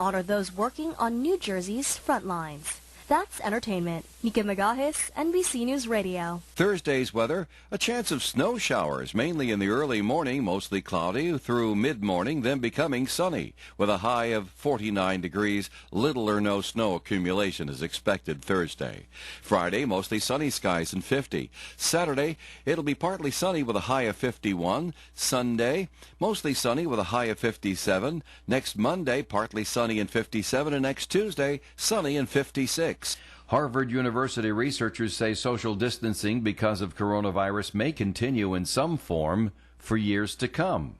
honor those working on New Jersey's front lines. That's entertainment. Nika Magahis, NBC News Radio. Thursday's weather, a chance of snow showers, mainly in the early morning, mostly cloudy, through mid-morning, then becoming sunny. With a high of 49 degrees, little or no snow accumulation is expected Thursday. Friday, mostly sunny skies and 50. Saturday, it'll be partly sunny with a high of 51. Sunday, mostly sunny with a high of 57. Next Monday, partly sunny and 57. And next Tuesday, sunny and 56. Harvard University researchers say social distancing because of coronavirus may continue in some form for years to come.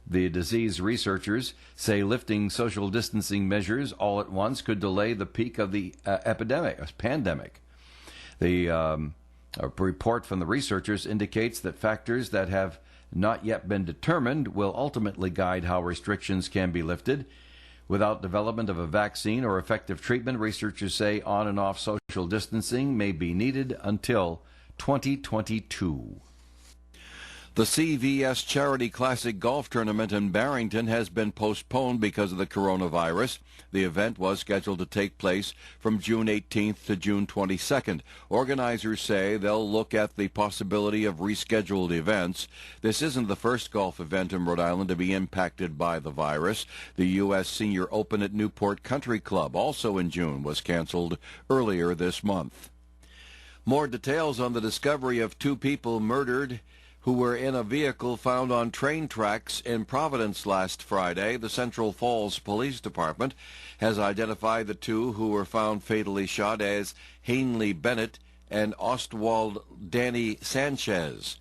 The disease researchers say lifting social distancing measures all at once could delay the peak of the pandemic. The report from the researchers indicates that factors that have not yet been determined will ultimately guide how restrictions can be lifted. Without development of a vaccine or effective treatment, researchers say on and off social distancing may be needed until 2022. The CVS Charity Classic Golf Tournament in Barrington has been postponed because of the coronavirus. The event was scheduled to take place from June 18th to June 22nd. Organizers say they'll look at the possibility of rescheduled events. This isn't the first golf event in Rhode Island to be impacted by the virus. The U.S. Senior Open at Newport Country Club, also in June, was canceled earlier this month. More details on the discovery of two people murdered who were in a vehicle found on train tracks in Providence last Friday. The Central Falls Police Department has identified the two who were found fatally shot as Hanley Bennett and Ostwald Danny Sanchez.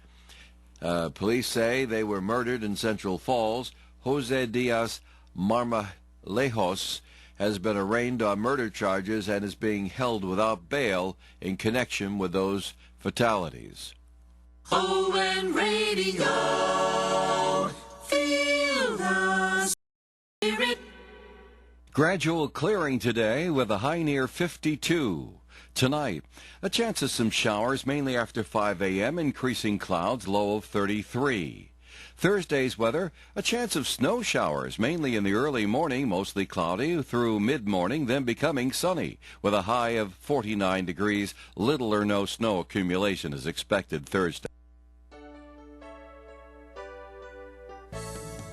Police say they were murdered in Central Falls. Jose Diaz Marmalejos has been arraigned on murder charges and is being held without bail in connection with those fatalities. WOON Radio, feel the spirit. Gradual clearing today with a high near 52. Tonight, a chance of some showers, mainly after 5 a.m., increasing clouds, low of 33. Thursday's weather, a chance of snow showers, mainly in the early morning, mostly cloudy, through mid-morning, then becoming sunny. With a high of 49 degrees, little or no snow accumulation is expected Thursday.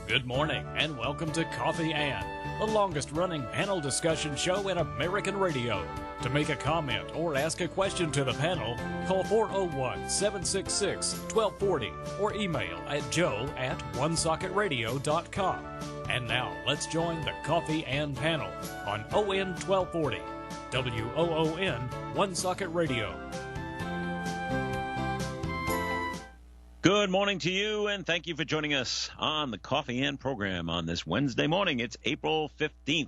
Good morning and welcome to Coffee and, the longest-running panel discussion show in American radio. To make a comment or ask a question to the panel, call 401-766-1240 or email at joe@onesocketradio.com. And now let's join the Coffee and panel on ON 1240, WOON One Socket Radio. Good morning to you, and thank you for joining us on the Coffee and program on this Wednesday morning. It's April 15th,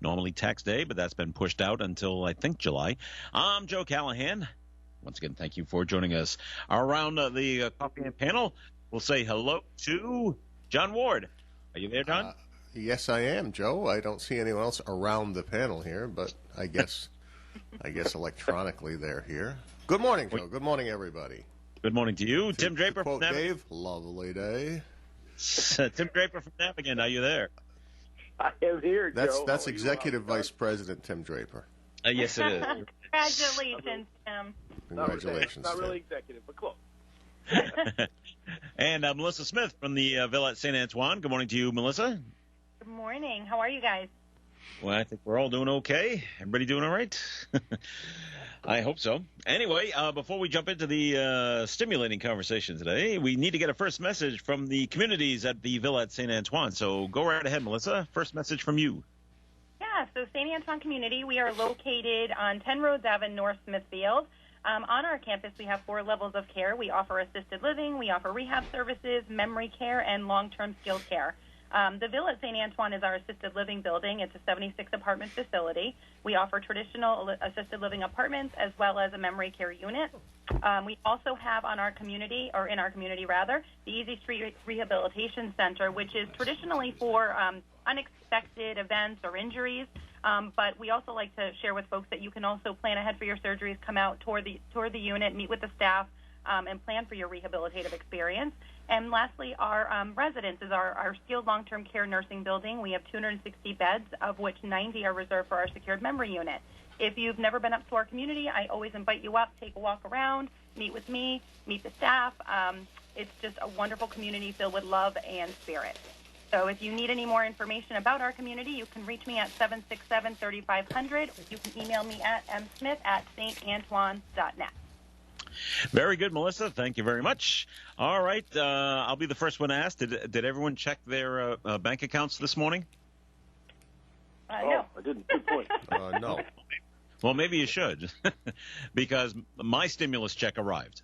normally tax day, but that's been pushed out until, I think, July. I'm Joe Callahan. Once again, thank you for joining us. Around the Coffee and panel, we'll say hello to John Ward. Are you there, John? Yes, I am, Joe. I don't see anyone else around the panel here, but I guess electronically they're here. Good morning, Joe. Good morning, everybody. Good morning to you. Tim Draper from Navigant. Dave, lovely day. Tim Draper from Navigant, are you there? I am here, Joe. That's Executive Vice President Tim Draper. Yes, it is. Congratulations, Tim. Congratulations. Not really executive, but close. And Melissa Smith from the Villa at St. Antoine. Good morning to you, Melissa. Good morning. How are you guys? Well, I think we're all doing okay. Everybody doing all right? I hope so. Anyway, before we jump into the stimulating conversation today, we need to get a first message from the communities at the Villa at St. Antoine. So go right ahead, Melissa. First message from you. Yeah, so St. Antoine Community, we are located on 10 Rhodes Ave in North Smithfield. On our campus, we have 4 levels of care. We offer assisted living, we offer rehab services, memory care, and long-term skilled care. The Villa at St. Antoine is our assisted living building. It's a 76-apartment facility. We offer traditional assisted living apartments as well as a memory care unit. We also have in our community, the Easy Street Rehabilitation Center, which is traditionally for unexpected events or injuries. But we also like to share with folks that you can also plan ahead for your surgeries, come out toward the unit, meet with the staff, and plan for your rehabilitative experience. And lastly, our residence is our skilled long-term care nursing building. We have 260 beds, of which 90 are reserved for our secured memory unit. If you've never been up to our community, I always invite you up, take a walk around, meet with me, meet the staff. It's just a wonderful community filled with love and spirit. So if you need any more information about our community, you can reach me at 767-3500. You can email me at msmith@stantoine.net. Very good, Melissa. Thank you very much. All right. I'll be the first one to ask. Did everyone check their bank accounts this morning? No. I didn't. Good point. No. Well, maybe you should, because my stimulus check arrived.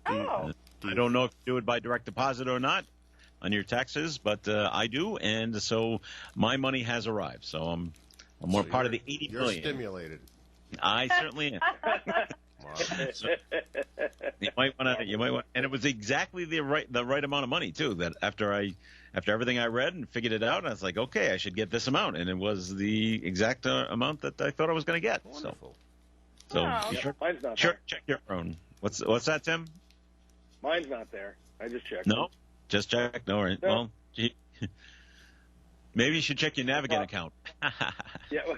Oh. I don't know if you do it by direct deposit or not on your taxes, but I do, and so my money has arrived. So I'm more part of the 80 you're million. Stimulated. I certainly am. So, you might want to, and it was exactly the right amount of money too. That after everything I read and figured it out, I was like, okay, I should get this amount, and it was the exact amount that I thought I was going to get. Wonderful. So Oh. you Mine's not sure there. check your own. What's that, Tim? Mine's not there. I just checked. No, just check. No, right. No. Well, maybe you should check your Navigant account. Yeah. No,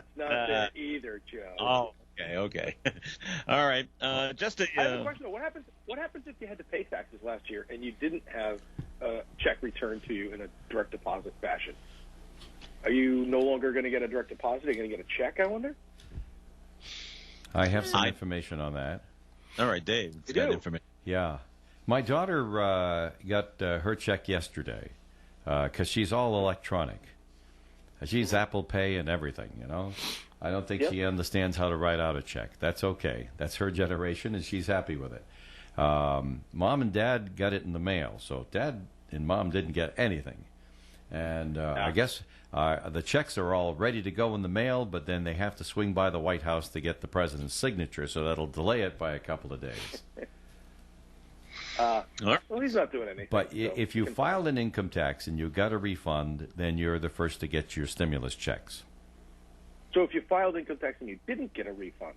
it's not there either, Joe. Oh, okay. All right. Just a. I have a question. What happens if you had to pay taxes last year and you didn't have a check returned to you in a direct deposit fashion? Are you no longer going to get a direct deposit? Are you going to get a check, I wonder? I have some information on that. All right, Dave. It's You got do? information. Yeah. My daughter got her check yesterday because she's all electronic. She's Apple Pay and everything, you know. I don't think she understands how to write out a check. That's okay. That's her generation, and she's happy with it. Mom and Dad got it in the mail, so Dad and Mom didn't get anything. And I guess the checks are all ready to go in the mail, but then they have to swing by the White House to get the president's signature, so that'll delay it by a couple of days. Well, he's not doing anything. But so if you filed an income tax and you got a refund, then you're the first to get your stimulus checks. So if you filed income tax and you didn't get a refund,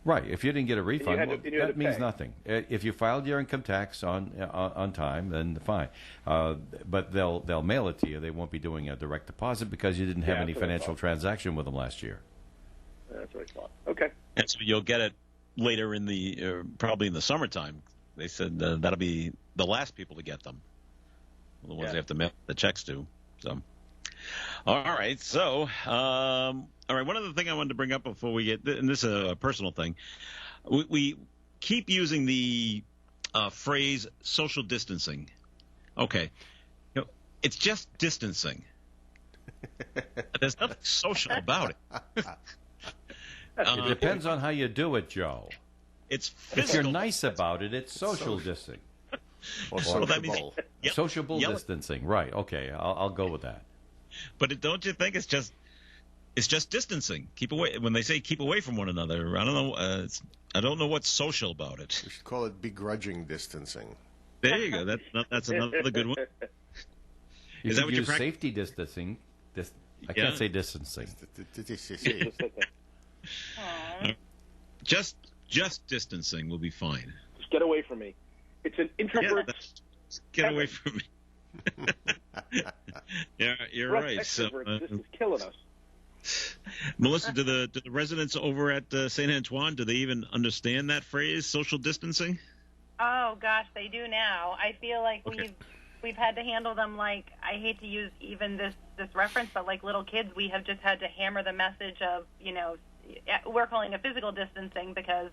Right. If you didn't get a refund, had to- well, and you had that to means pay. nothing. If you filed your income tax on time, then fine. But they'll mail it to you. They won't be doing a direct deposit because you didn't have Yeah, any that's what I financial thought. transaction with them last year. that's what I thought. Okay. And so you'll get it later in the probably in the summertime. They said that'll be the last people to get them, the ones they have to mail the checks to. So, all right. So, all right. One other thing I wanted to bring up before we get, and this is a personal thing, we keep using the phrase social distancing. Okay, it's just distancing. There's nothing social about it. It depends on how you do it, Joe. It's If physical. you're nice about it, it's social distancing. Or Well, that means sociable. Sociable yell- distancing. Right. Okay. I'll go with that. But don't you think it's just distancing? Keep away. When they say keep away from one another, I don't know. I don't know what's social about it. We should call it begrudging distancing. There you go. That's another good one. You Is that could what you're use safety distancing? I Yeah. can't say distancing. Just distancing will be fine. Just get away from me. It's an introvert. Just get away from me. Yeah, you're for us right. So, extroverts, this is killing us. Melissa, do the residents over at St. Antoine, do they even understand that phrase, social distancing? Oh gosh, they do now. I feel like Okay. we've had to handle them like, I hate to use even this reference, but like little kids, we have just had to hammer the message of, we're calling it physical distancing because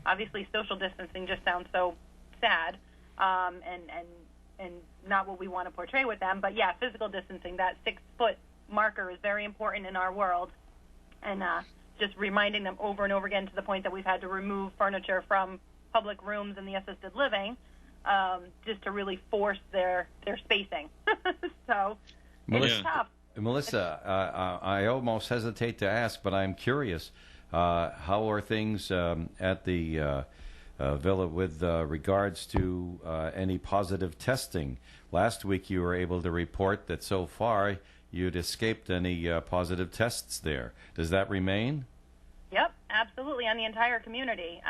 obviously social distancing just sounds so sad, and not what we want to portray with them. But yeah, physical distancing, that 6-foot marker is very important in our world, and just reminding them over and over again to the point that we've had to remove furniture from public rooms in the assisted living, just to really force their spacing. So Melissa, it's tough. Melissa, I almost hesitate to ask, but I'm curious. How are things at the villa with regards to any positive testing? Last week you were able to report that so far you'd escaped any positive tests there. Does that remain? Yep, absolutely, on the entire community.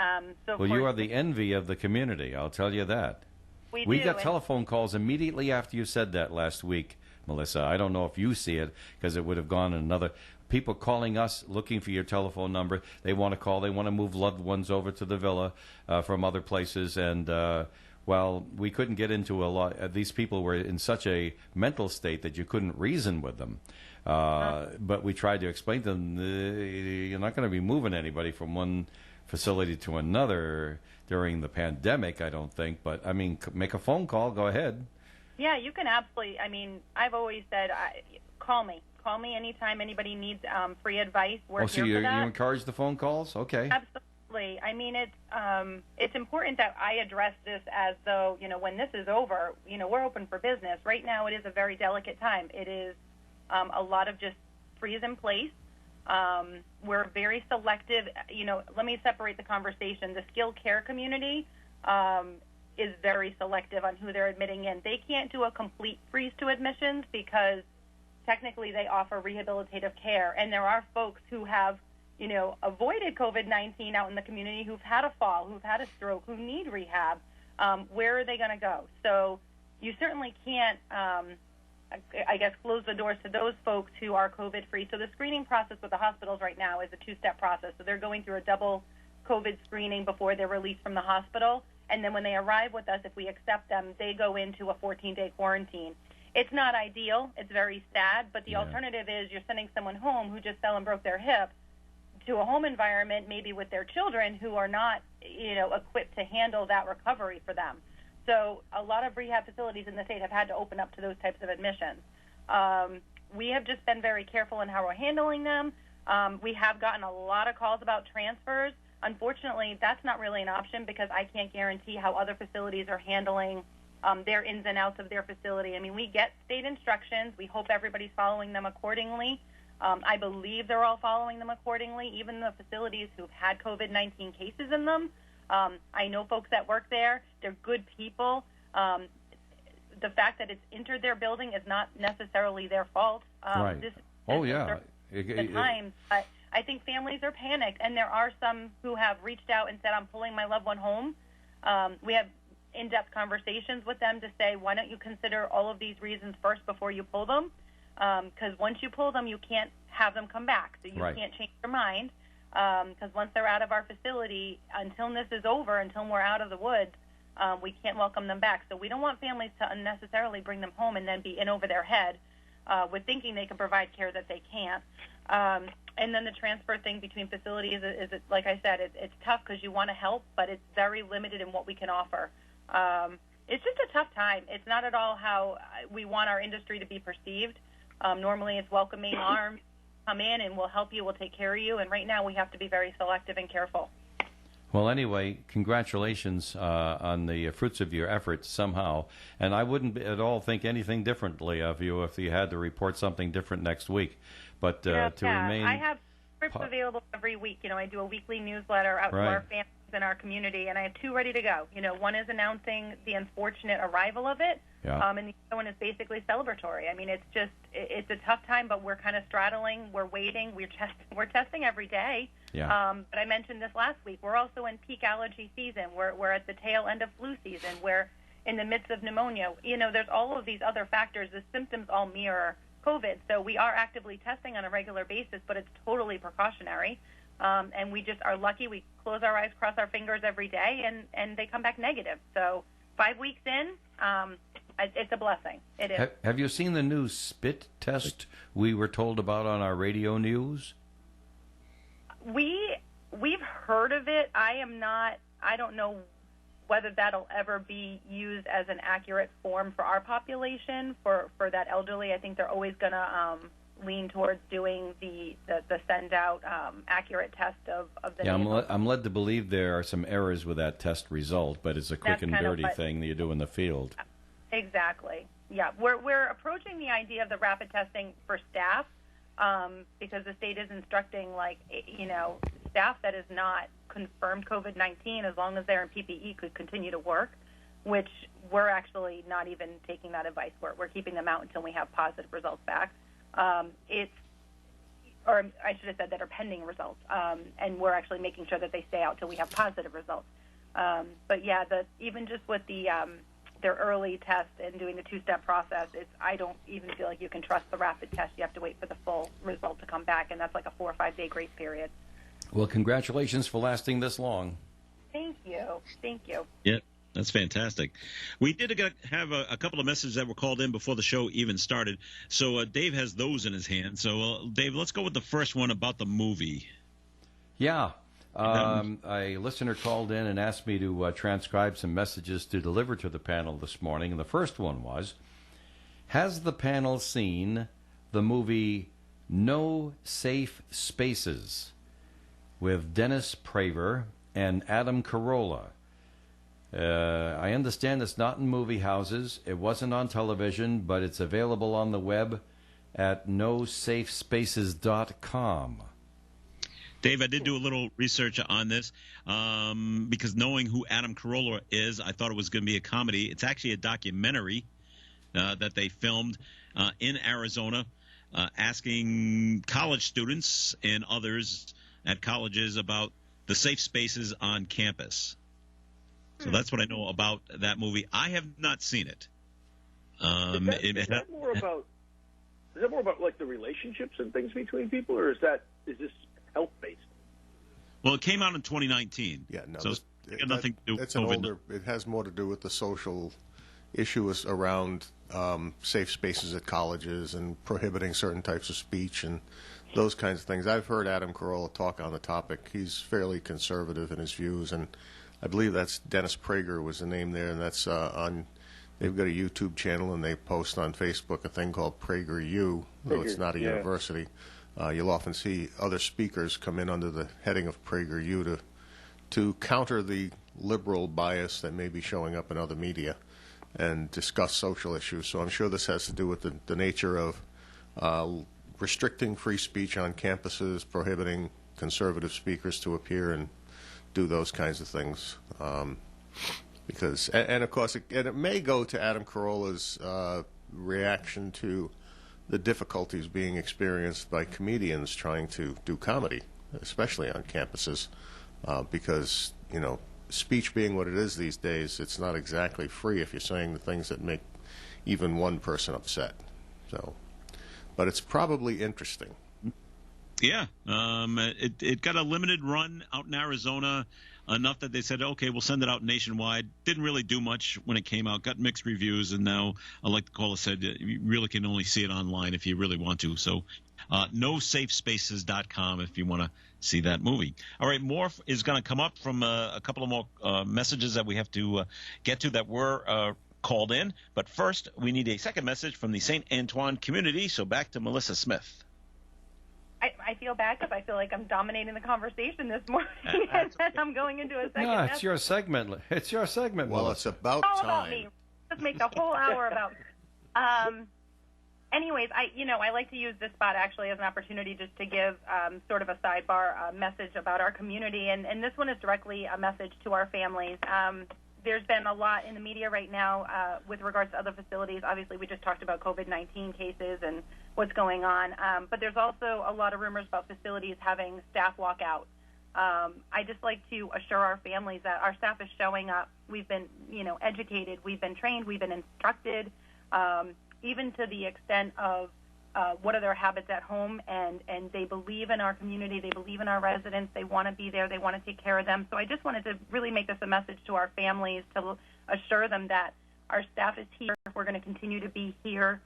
So well, you are the envy of the community, I'll tell you that. We got telephone calls immediately after you said that last week, Melissa. I don't know if you see it, because it would have gone in another... People calling us, looking for your telephone number. They want to call. They want to move loved ones over to the villa from other places. And, well, we couldn't get into a lot. These people were in such a mental state that you couldn't reason with them. But we tried to explain to them, you're not going to be moving anybody from one facility to another during the pandemic, I don't think. But, I mean, make a phone call. Go ahead. Yeah, you can absolutely. I mean, I've always said, call me. Call me anytime anybody needs free advice. We're so here for that. You encourage the phone calls? Okay. Absolutely. I mean, it's important that I address this as though, when this is over, we're open for business. Right now, it is a very delicate time. It is a lot of just freeze in place. We're very selective. Let me separate the conversation. The skilled care community is very selective on who they're admitting in. They can't do a complete freeze to admissions because technically they offer rehabilitative care, and there are folks who have, avoided COVID-19 out in the community, who've had a fall, who've had a stroke, who need rehab. Where are they going to go? So you certainly can't, I guess, close the doors to those folks who are COVID-free. So the screening process with the hospitals right now is a two-step process. So they're going through a double COVID screening before they're released from the hospital, and then when they arrive with us, if we accept them, they go into a 14-day quarantine. It's not ideal. It's very sad, but the alternative is you're sending someone home who just fell and broke their hip to a home environment, maybe with their children who are not, equipped to handle that recovery for them. So a lot of rehab facilities in the state have had to open up to those types of admissions. We have just been very careful in how we're handling them. We have gotten a lot of calls about transfers. Unfortunately, that's not really an option because I can't guarantee how other facilities are handling their ins and outs of their facility. I mean, we get state instructions. We hope everybody's following them accordingly. I believe they're all following them accordingly, even the facilities who've had COVID-19 cases in them. I know folks that work there. They're good people. The fact that it's entered their building is not necessarily their fault. Right. Times, but I think families are panicked, and there are some who have reached out and said, I'm pulling my loved one home. We have in-depth conversations with them to say, why don't you consider all of these reasons first before you pull them? Because once you pull them, you can't have them come back. So you can't change their mind. Because once they're out of our facility, until this is over, until we're out of the woods, we can't welcome them back. So we don't want families to unnecessarily bring them home and then be in over their head with thinking they can provide care that they can't. And then the transfer thing between facilities is like I said, it's tough because you want to help, but it's very limited in what we can offer. It's just a tough time. It's not at all how we want our industry to be perceived. Normally it's welcoming arms, come in and we'll help you, we'll take care of you, and right now we have to be very selective and careful. Well, anyway, congratulations on the fruits of your efforts somehow, and I wouldn't at all think anything differently of you if you had to report something different next week. But remain... I have scripts available every week. I do a weekly newsletter out to our families in our community, and I have two ready to go. One is announcing the unfortunate arrival of it, and the other one is basically celebratory. I mean, it's a tough time, but we're kind of straddling. We're waiting. We're testing every day. Yeah. But I mentioned this last week. We're also in peak allergy season. We're at the tail end of flu season. We're in the midst of pneumonia. There's all of these other factors. The symptoms all mirror COVID, so we are actively testing on a regular basis, but it's totally precautionary. And we just are lucky. We close our eyes, cross our fingers every day, and they come back negative. So 5 weeks in, it's a blessing. It is. Have you seen the new spit test we were told about on our radio news? We've heard of it. I don't know whether that'll ever be used as an accurate form for our population, for that elderly. I think they're always going to lean towards doing the send out accurate test of the nasal. I'm led to believe there are some errors with that test result, but it's a quick and dirty thing that you do in the field. Exactly. Yeah, we're approaching the idea of the rapid testing for staff because the state is instructing, staff that is not confirmed COVID-19, as long as they're in PPE, could continue to work, which we're actually not even taking that advice. We're keeping them out until we have positive results back. or I should have said that are pending results, and we're actually making sure that they stay out till we have positive results. But yeah, even just with their early test and doing the two-step process, I don't even feel like you can trust the rapid test. You have to wait for the full result to come back, and that's like a 4 or 5 day grace period. Well, congratulations for lasting this long. Thank you. Thank you. Yeah, that's fantastic. We did have a couple of messages that were called in before the show even started. So Dave has those in his hand. So, Dave, let's go with the first one about the movie. Yeah. A listener called in and asked me to transcribe some messages to deliver to the panel this morning. And the first one was, has the panel seen the movie No Safe Spaces with Dennis Prager and Adam Carolla? I understand it's not in movie houses. It wasn't on television, but it's available on the web at nosafespaces.com. Dave, I did do a little research on this because knowing who Adam Carolla is, I thought it was going to be a comedy. It's actually a documentary that they filmed in Arizona, asking college students and others at colleges about the safe spaces on campus. So that's what I know about that movie. I have not seen it. Is that more about like the relationships and things between people, or is this health-based? Well, it came out in 2019. Yeah, no, so it's got nothing to do with COVID. It has more to do with the social issues around safe spaces at colleges and prohibiting certain types of speech and those kinds of things. I've heard Adam Carolla talk on the topic. He's fairly conservative in his views, and I believe that's Dennis Prager was the name there, and that's on. They've got a YouTube channel, and they post on Facebook a thing called PragerU, though it's not a university. You'll often see other speakers come in under the heading of PragerU to counter the liberal bias that may be showing up in other media and discuss social issues. So I'm sure this has to do with the nature of restricting free speech on campuses, prohibiting conservative speakers to appear and do those kinds of things. Because, and of course, it may go to Adam Carolla's reaction to the difficulties being experienced by comedians trying to do comedy, especially on campuses, because, you know, speech being what it is these days, it's not exactly free if you're saying the things that make even one person upset. So, but it's probably interesting. Yeah, it got a limited run out in Arizona, enough that they said, okay, we'll send it out nationwide. Didn't really do much when it came out, got mixed reviews, and now, like the caller said, you really can only see it online if you really want to. So nosafespaces.com if you want to see that movie. All right, more is going to come up from a couple of more messages that we have to get to that were called in. But first, we need a second message from the St. Antoine community, so back to Melissa Smith. I feel bad because I feel like I'm dominating the conversation this morning, and then I'm going into a second. No, it's your segment. It's your segment. Well, Melissa. it's about all time. About me. Let's make the whole hour about. Anyways, I like to use this spot actually as an opportunity just to give sort of a sidebar message about our community, and this one is directly a message to our families. There's been a lot in the media right now with regards to other facilities. Obviously, we just talked about COVID-19 cases and what's going on. But there's also a lot of rumors about facilities having staff walk out. I just like to assure our families that our staff is showing up. We've been, educated. We've been trained. We've been instructed, even to the extent of what are their habits at home, and they believe in our community. They believe in our residents. They want to be there. They want to take care of them. So I just wanted to really make this a message to our families to assure them that our staff is here. We're going to continue to be here.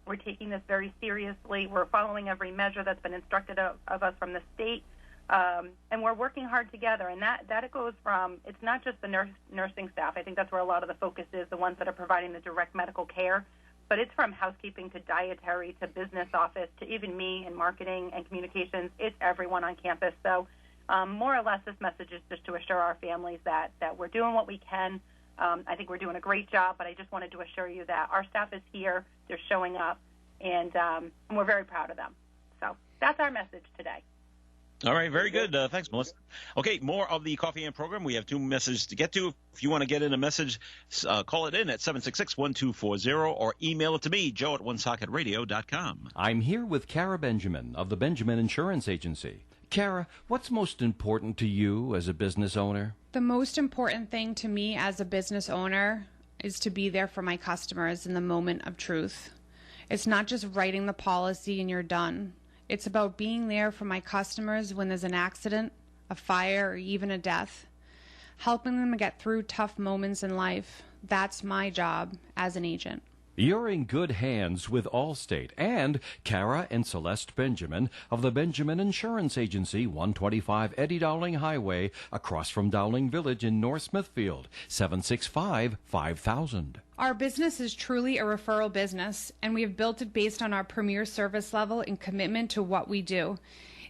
We're taking this very seriously. We're following every measure that's been instructed of us from the state, and we're working hard together. And that it goes from, it's not just the nursing staff. I think that's where a lot of the focus is, the ones that are providing the direct medical care. But it's from housekeeping to dietary to business office to even me in marketing and communications. It's everyone on campus. So more or less this message is just to assure our families that we're doing what we can. I think we're doing a great job, but I just wanted to assure you that our staff is here. They're showing up, and we're very proud of them. So that's our message today. All right, very good. Thanks, Melissa. Okay, more of the Coffee and program. We have 2 messages to get to. If you want to get in a message, call it in at 766-1240 or email it to me, Joe at OneSocketRadio.com. I'm here with Kara Benjamin of the Benjamin Insurance Agency. Kara, what's most important to you as a business owner? The most important thing to me as a business owner is to be there for my customers in the moment of truth. It's not just writing the policy and you're done. It's about being there for my customers when there's an accident, a fire, or even a death. Helping them get through tough moments in life. That's my job as an agent. You're in good hands with Allstate and Kara and Celeste Benjamin of the Benjamin Insurance Agency, 125 Eddie Dowling Highway, across from Dowling Village in North Smithfield, 765-5000. Our business is truly a referral business, and we have built it based on our premier service level and commitment to what we do.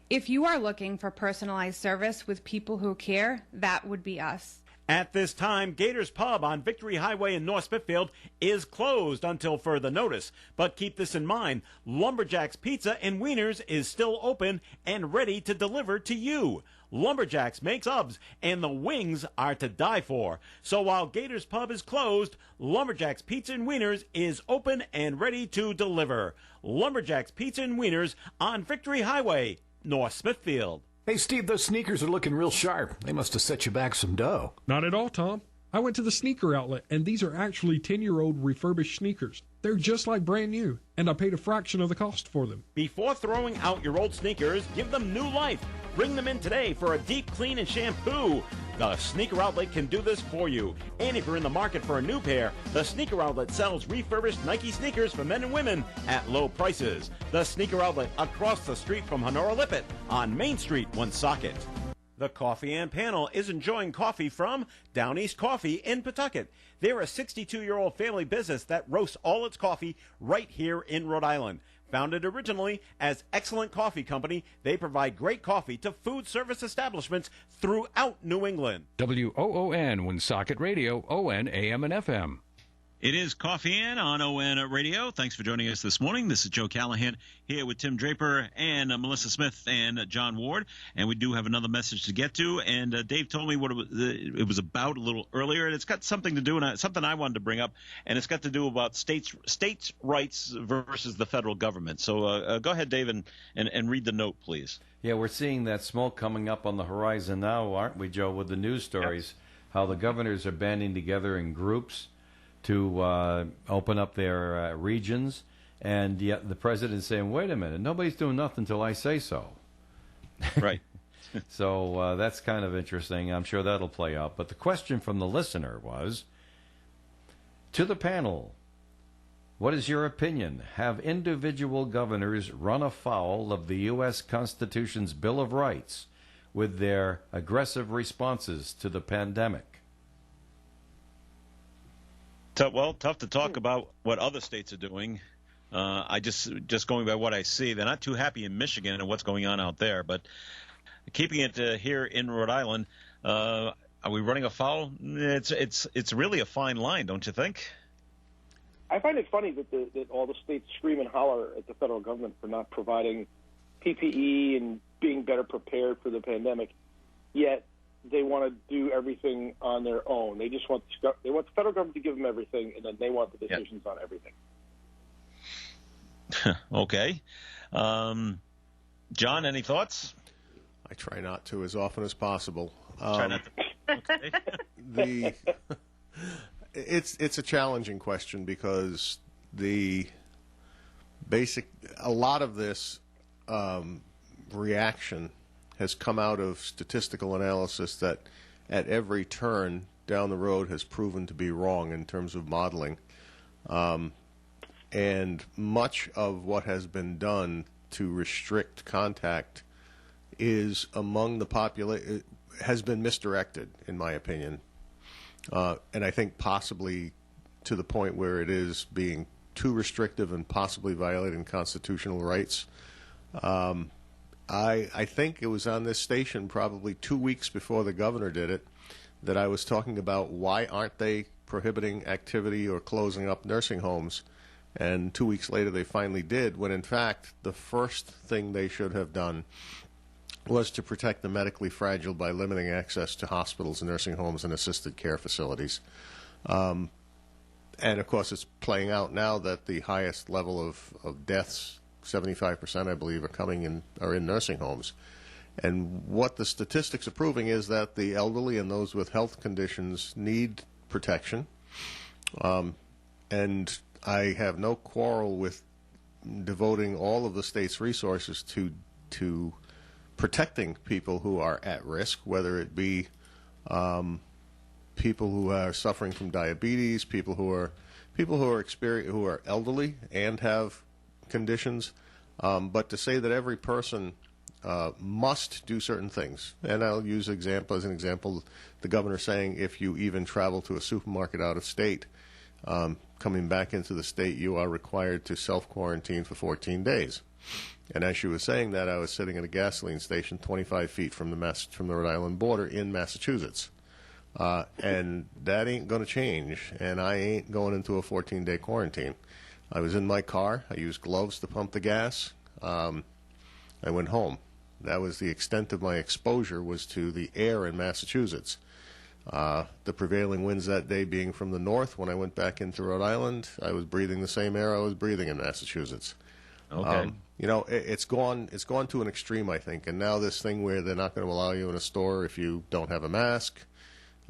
If you are looking for personalized service with people who care, that would be us. At this time, Gators Pub on Victory Highway in North Smithfield is closed until further notice. But keep this in mind, Lumberjack's Pizza and Wieners is still open and ready to deliver to you. Lumberjacks makes subs, and the wings are to die for. So while Gators Pub is closed, Lumberjacks Pizza and Wieners is open and ready to deliver. Lumberjacks Pizza and Wieners on Victory Highway, North Smithfield. Hey, Steve, those sneakers are looking real sharp. They must have set you back some dough. Not at all, Tom. I went to the sneaker outlet, and these are actually 10-year-old refurbished sneakers. They're just like brand new, and I paid a fraction of the cost for them. Before throwing out your old sneakers, give them new life. Bring them in today for a deep clean and shampoo. The Sneaker Outlet can do this for you. And if you're in the market for a new pair, the Sneaker Outlet sells refurbished Nike sneakers for men and women at low prices. The Sneaker Outlet across the street from Honora Lippett on Main Street, Woonsocket. The Coffee and Panel is enjoying coffee from Down East Coffee in Pawtucket. They're a 62-year-old family business that roasts all its coffee right here in Rhode Island. Founded originally as Excellent Coffee Company, they provide great coffee to food service establishments throughout New England. WOON, Woonsocket Radio, ON, AM, and FM. It is Coffee In on ON Radio. Thanks for joining us this morning. This is Joe Callahan here with Tim Draper and Melissa Smith and John Ward. And we do have another message to get to. And Dave told me what it was about a little earlier. And it's got something to do, and something I wanted to bring up. And it's got to do about states' rights versus the federal government. So go ahead, Dave, and read the note, please. Yeah, we're seeing that smoke coming up on the horizon now, aren't we, Joe, with the news stories, how the governors are banding together in groups to open up their regions, and yet the president's saying, wait a minute, nobody's doing nothing until I say so. Right. So that's kind of interesting. I'm sure that'll play out. But the question from the listener was, to the panel, what is your opinion? Have individual governors run afoul of the U.S. Constitution's Bill of Rights with their aggressive responses to the pandemic? Tough to talk about what other states are doing. I just going by what I see, they're not too happy in Michigan and what's going on out there. But keeping it here in Rhode Island, are we running afoul? It's really a fine line, don't you think? I find it funny that all the states scream and holler at the federal government for not providing PPE and being better prepared for the pandemic, yet they want to do everything on their own. They just want the federal government to give them everything, and then they want the decisions on everything. Okay. John, any thoughts? I try not to as often as possible. Try not to. Okay. It's a challenging question because a lot of this reaction has come out of statistical analysis that at every turn down the road has proven to be wrong in terms of modeling. And much of what has been done to restrict contact is among the population has been misdirected, in my opinion. And I think possibly to the point where it is being too restrictive and possibly violating constitutional rights. I think it was on this station probably 2 weeks before the governor did it that I was talking about why aren't they prohibiting activity or closing up nursing homes. And 2 weeks later they finally did, when in fact the first thing they should have done was to protect the medically fragile by limiting access to hospitals, nursing homes, and assisted care facilities. And, of course, it's playing out now that the highest level of deaths, 75%, I believe, are in nursing homes. And what the statistics are proving is that the elderly and those with health conditions need protection. And I have no quarrel with devoting all of the state's resources to protecting people who are at risk, whether it be people who are suffering from diabetes, people who are elderly and have conditions. But to say that every person must do certain things, and I'll use as an example, the governor saying if you even travel to a supermarket out of state, coming back into the state, you are required to self-quarantine for 14 days. And as she was saying that, I was sitting at a gasoline station 25 feet from the Rhode Island border in Massachusetts. And that ain't going to change, and I ain't going into a 14-day quarantine. I was in my car. I used gloves to pump the gas. I went home. That was the extent of my exposure, was to the air in Massachusetts. The prevailing winds that day being from the north. When I went back into Rhode Island, I was breathing the same air I was breathing in Massachusetts. Okay. It's gone to an extreme, I think. And now this thing where they're not going to allow you in a store if you don't have a mask.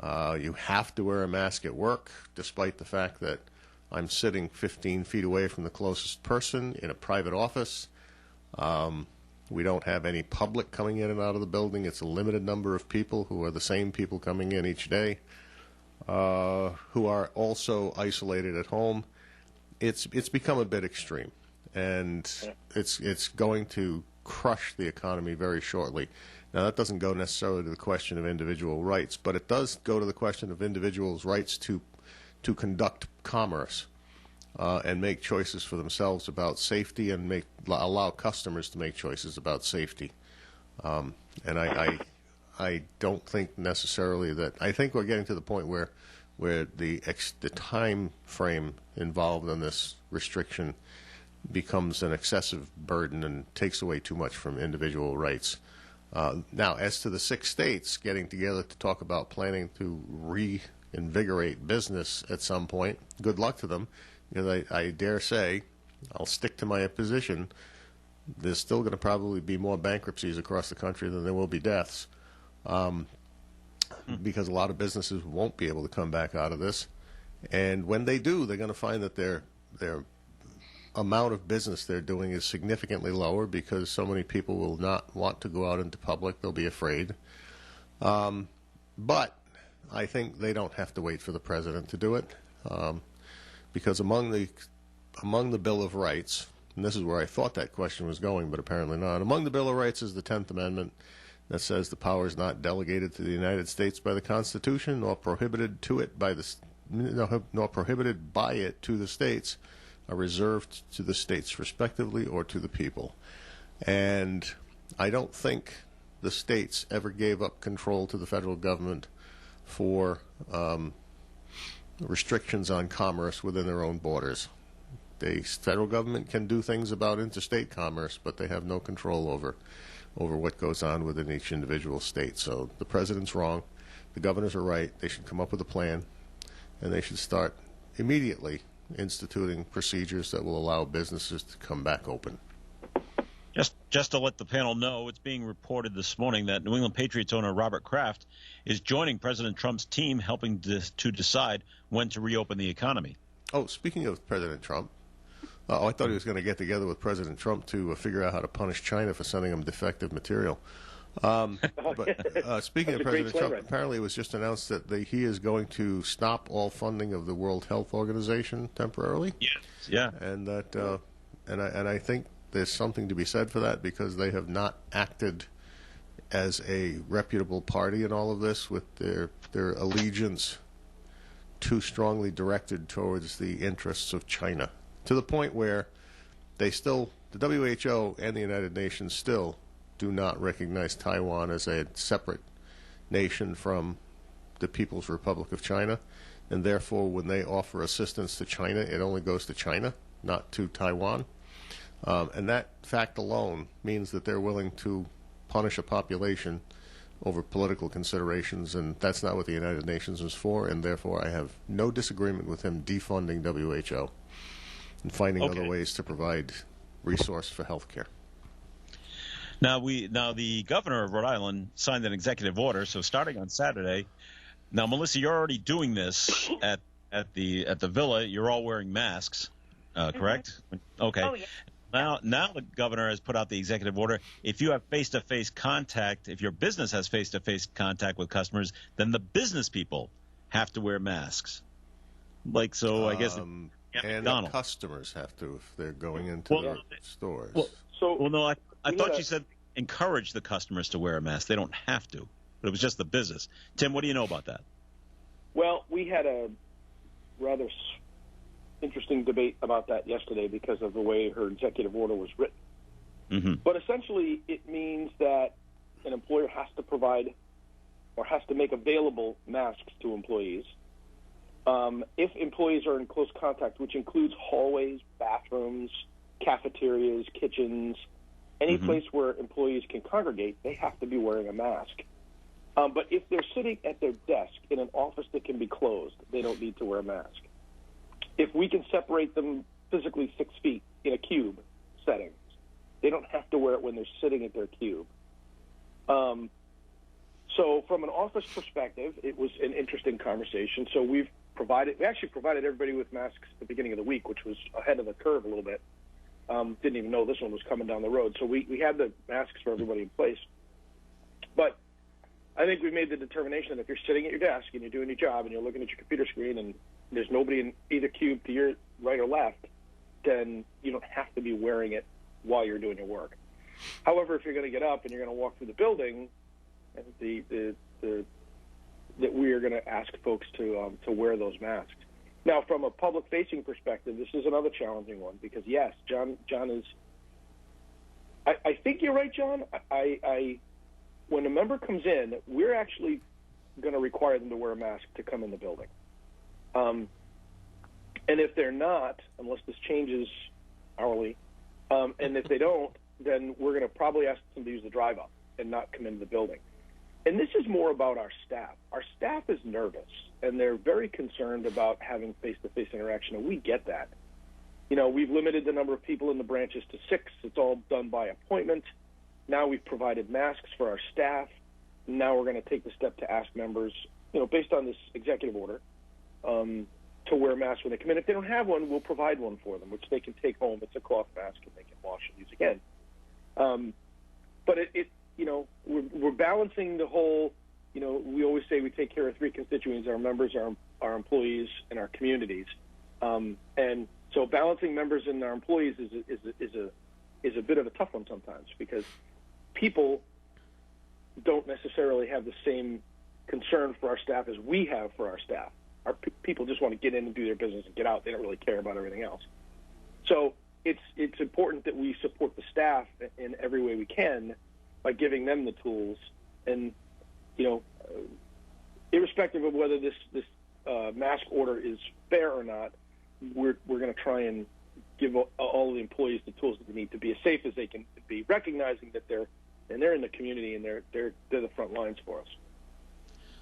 You have to wear a mask at work, despite the fact that I'm sitting 15 feet away from the closest person in a private office. We don't have any public coming in and out of the building. It's a limited number of people who are the same people coming in each day, who are also isolated at home. It's become a bit extreme, and it's going to crush the economy very shortly. Now, that doesn't go necessarily to the question of individual rights, but it does go to the question of individuals' rights to conduct commerce. And make choices for themselves about safety, and allow customers to make choices about safety. And I don't think necessarily that. I think we're getting to the point where the time frame involved in this restriction becomes an excessive burden and takes away too much from individual rights. Now, as to the 6 states getting together to talk about planning to reinvigorate business at some point, good luck to them. Because I dare say, I'll stick to my position, there's still going to probably be more bankruptcies across the country than there will be deaths, because a lot of businesses won't be able to come back out of this. And when they do, they're going to find that their amount of business they're doing is significantly lower, because so many people will not want to go out into public. They'll be afraid. But I think they don't have to wait for the president to do it. Because among the Bill of Rights, and this is where I thought that question was going, but apparently not. Among the Bill of Rights is the 10th Amendment that says the power is not delegated to the United States by the Constitution, nor prohibited by it to the states, are reserved to the states respectively or to the people. And I don't think the states ever gave up control to the federal government for restrictions on commerce within their own borders. The federal government can do things about interstate commerce, but they have no control over what goes on within each individual state. So the president's wrong. The governors are right. They should come up with a plan, and they should start immediately instituting procedures that will allow businesses to come back open. Just to let the panel know, it's being reported this morning that New England Patriots owner Robert Kraft is joining President Trump's team, helping to decide when to reopen the economy. Oh, speaking of President Trump, I thought he was going to get together with President Trump to figure out how to punish China for sending him defective material. But speaking of President Trump, apparently it was just announced that he is going to stop all funding of the World Health Organization temporarily. Yes. Yeah. And that, and I think there's something to be said for that, because they have not acted as a reputable party in all of this, with their allegiance too strongly directed towards the interests of China, to the point where the WHO and the United Nations still do not recognize Taiwan as a separate nation from the People's Republic of China, and therefore when they offer assistance to China, it only goes to China, not to Taiwan. And that fact alone means that they're willing to punish a population over political considerations, and that's not what the United Nations is for, and therefore I have no disagreement with him defunding WHO and finding other ways to provide resource for health care. Now the governor of Rhode Island signed an executive order, so starting on Saturday. Now, Melissa, you're already doing this at the villa. You're all wearing masks, correct? Okay. Oh, yeah. Now the governor has put out the executive order. If you have face-to-face contact, if your business has face-to-face contact with customers, then the business people have to wear masks. Like, so I guess and the customers have to if they're going into the stores. I thought you said encourage the customers to wear a mask. They don't have to, but it was just the business. Tim, what do you know about that? Well, we had a rather interesting debate about that yesterday because of the way her executive order was written. Mm-hmm. But essentially, it means that an employer has to provide or has to make available masks to employees. If employees are in close contact, which includes hallways, bathrooms, cafeterias, kitchens, any place where employees can congregate, they have to be wearing a mask. But if they're sitting at their desk in an office that can be closed, they don't need to wear a mask. If we can separate them physically 6 feet in a cube setting, they don't have to wear it when they're sitting at their cube. So from an office perspective, it was an interesting conversation. So we actually provided everybody with masks at the beginning of the week, which was ahead of the curve a little bit. Didn't even know this one was coming down the road. So we had the masks for everybody in place. But I think we made the determination that if you're sitting at your desk and you're doing your job and you're looking at your computer screen and there's nobody in either cube to your right or left, then you don't have to be wearing it while you're doing your work. However, if you're going to get up and you're going to walk through the building, that we are going to ask folks to wear those masks. Now, from a public-facing perspective, this is another challenging one because, yes, John is – I think you're right, John. When a member comes in, we're actually going to require them to wear a mask to come in the building. And if they're not, unless this changes hourly, and if they don't, then we're going to probably ask them to use the drive-up and not come into the building. And this is more about our staff. Our staff is nervous, and they're very concerned about having face-to-face interaction, and we get that. You know, we've limited the number of people in the branches to 6. It's all done by appointment. Now we've provided masks for our staff. Now we're going to take the step to ask members, you know, based on this executive order, to wear masks when they come in. If they don't have one, we'll provide one for them, which they can take home. It's a cloth mask, and they can wash and use again. But you know, we're balancing the whole, you know, we always say we take care of 3 constituents: our members, our employees, and our communities. And so balancing members and our employees is a bit of a tough one sometimes because people don't necessarily have the same concern for our staff as we have for our staff. Our people just want to get in and do their business and get out. They don't really care about everything else. So it's important that we support the staff in every way we can by giving them the tools. And, you know, irrespective of whether this mask order is fair or not, we're going to try and give all the employees the tools that they need to be as safe as they can be, recognizing that they're in the community and they're the front lines for us.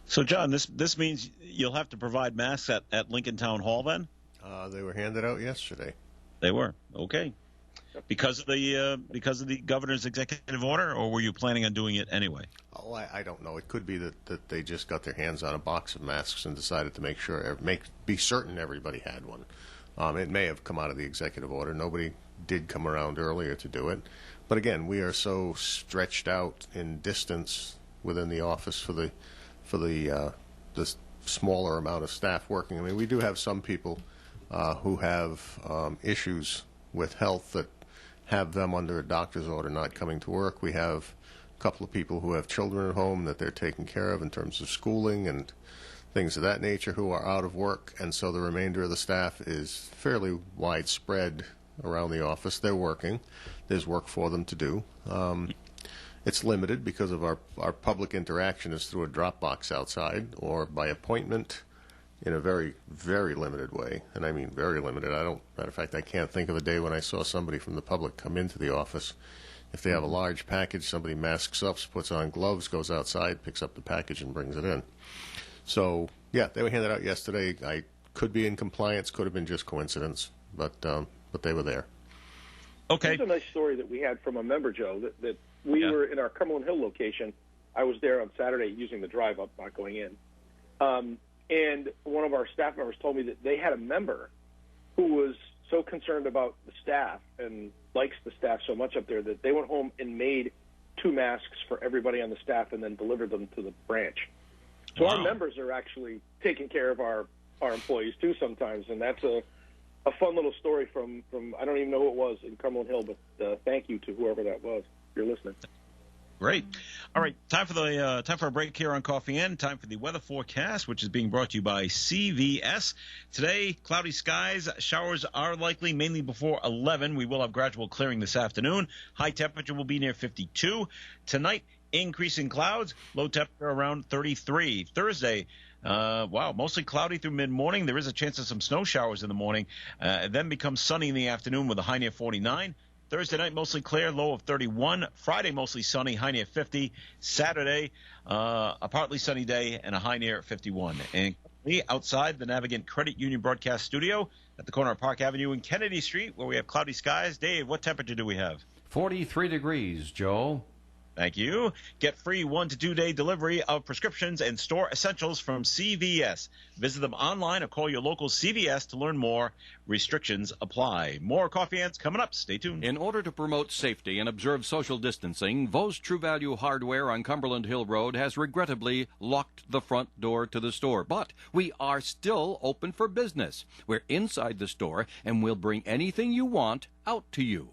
So, John, this means you'll have to provide masks at Lincoln Town Hall then? They were handed out yesterday. They were? Okay. Because of the governor's executive order, or were you planning on doing it anyway? Oh, I don't know. It could be that they just got their hands on a box of masks and decided to be certain everybody had one. It may have come out of the executive order. Nobody did come around earlier to do it. But again, we are so stretched out in distance within the office for the smaller amount of staff working. I mean, we do have some people who have issues with health that have them under a doctor's order not coming to work. We have a couple of people who have children at home that they're taking care of in terms of schooling and things of that nature who are out of work, and so the remainder of the staff is fairly widespread around the office. They're working. There's work for them to do. It's limited because of our public interaction is through a drop box outside or by appointment in a very, very limited way. And I mean very limited. Matter of fact, I can't think of a day when I saw somebody from the public come into the office If they have a large package, somebody masks up, puts on gloves, goes outside, picks up the package, and brings it in. So, yeah, they were handed out yesterday. I could be in compliance, could have been just coincidence, but they were there. Okay. Here's a nice story that we had from a member, Joe, that we were in our Cumberland Hill location. I was there on Saturday using the drive up, not going in. And one of our staff members told me that they had a member who was so concerned about the staff and likes the staff so much up there that they went home and made 2 masks for everybody on the staff and then delivered them to the branch. So our members are actually taking care of our employees too sometimes, and that's a fun little story from I don't even know who it was in Cumberland Hill, but thank you to whoever that was. If you're listening. Great. All right, time for a break here on Coffee In. Time for the weather forecast, which is being brought to you by CVS. Today, cloudy skies. Showers are likely, mainly before 11. We will have gradual clearing this afternoon. High temperature will be near 52. Tonight, increasing clouds. Low temperature around 33. Thursday, mostly cloudy through mid-morning. There is a chance of some snow showers in the morning. Then becomes sunny in the afternoon with a high near 49. Outside night, mostly clear, low of 31. Friday, mostly sunny, high near 50. Saturday, a partly sunny day and a high near 51. And outside the Navigant Credit Union broadcast studio at the corner of Park Avenue and Kennedy Street, where we have cloudy skies. Dave, what temperature do we have? 43 degrees, Joe. Thank you. Get free 1 to 2 day delivery of prescriptions and store essentials from CVS. Visit them online or call your local CVS to learn more. Restrictions apply. More Coffee Ants coming up. Stay tuned. In order to promote safety and observe social distancing, Vo's True Value Hardware on Cumberland Hill Road has regrettably locked the front door to the store. But we are still open for business. We're inside the store and we'll bring anything you want out to you.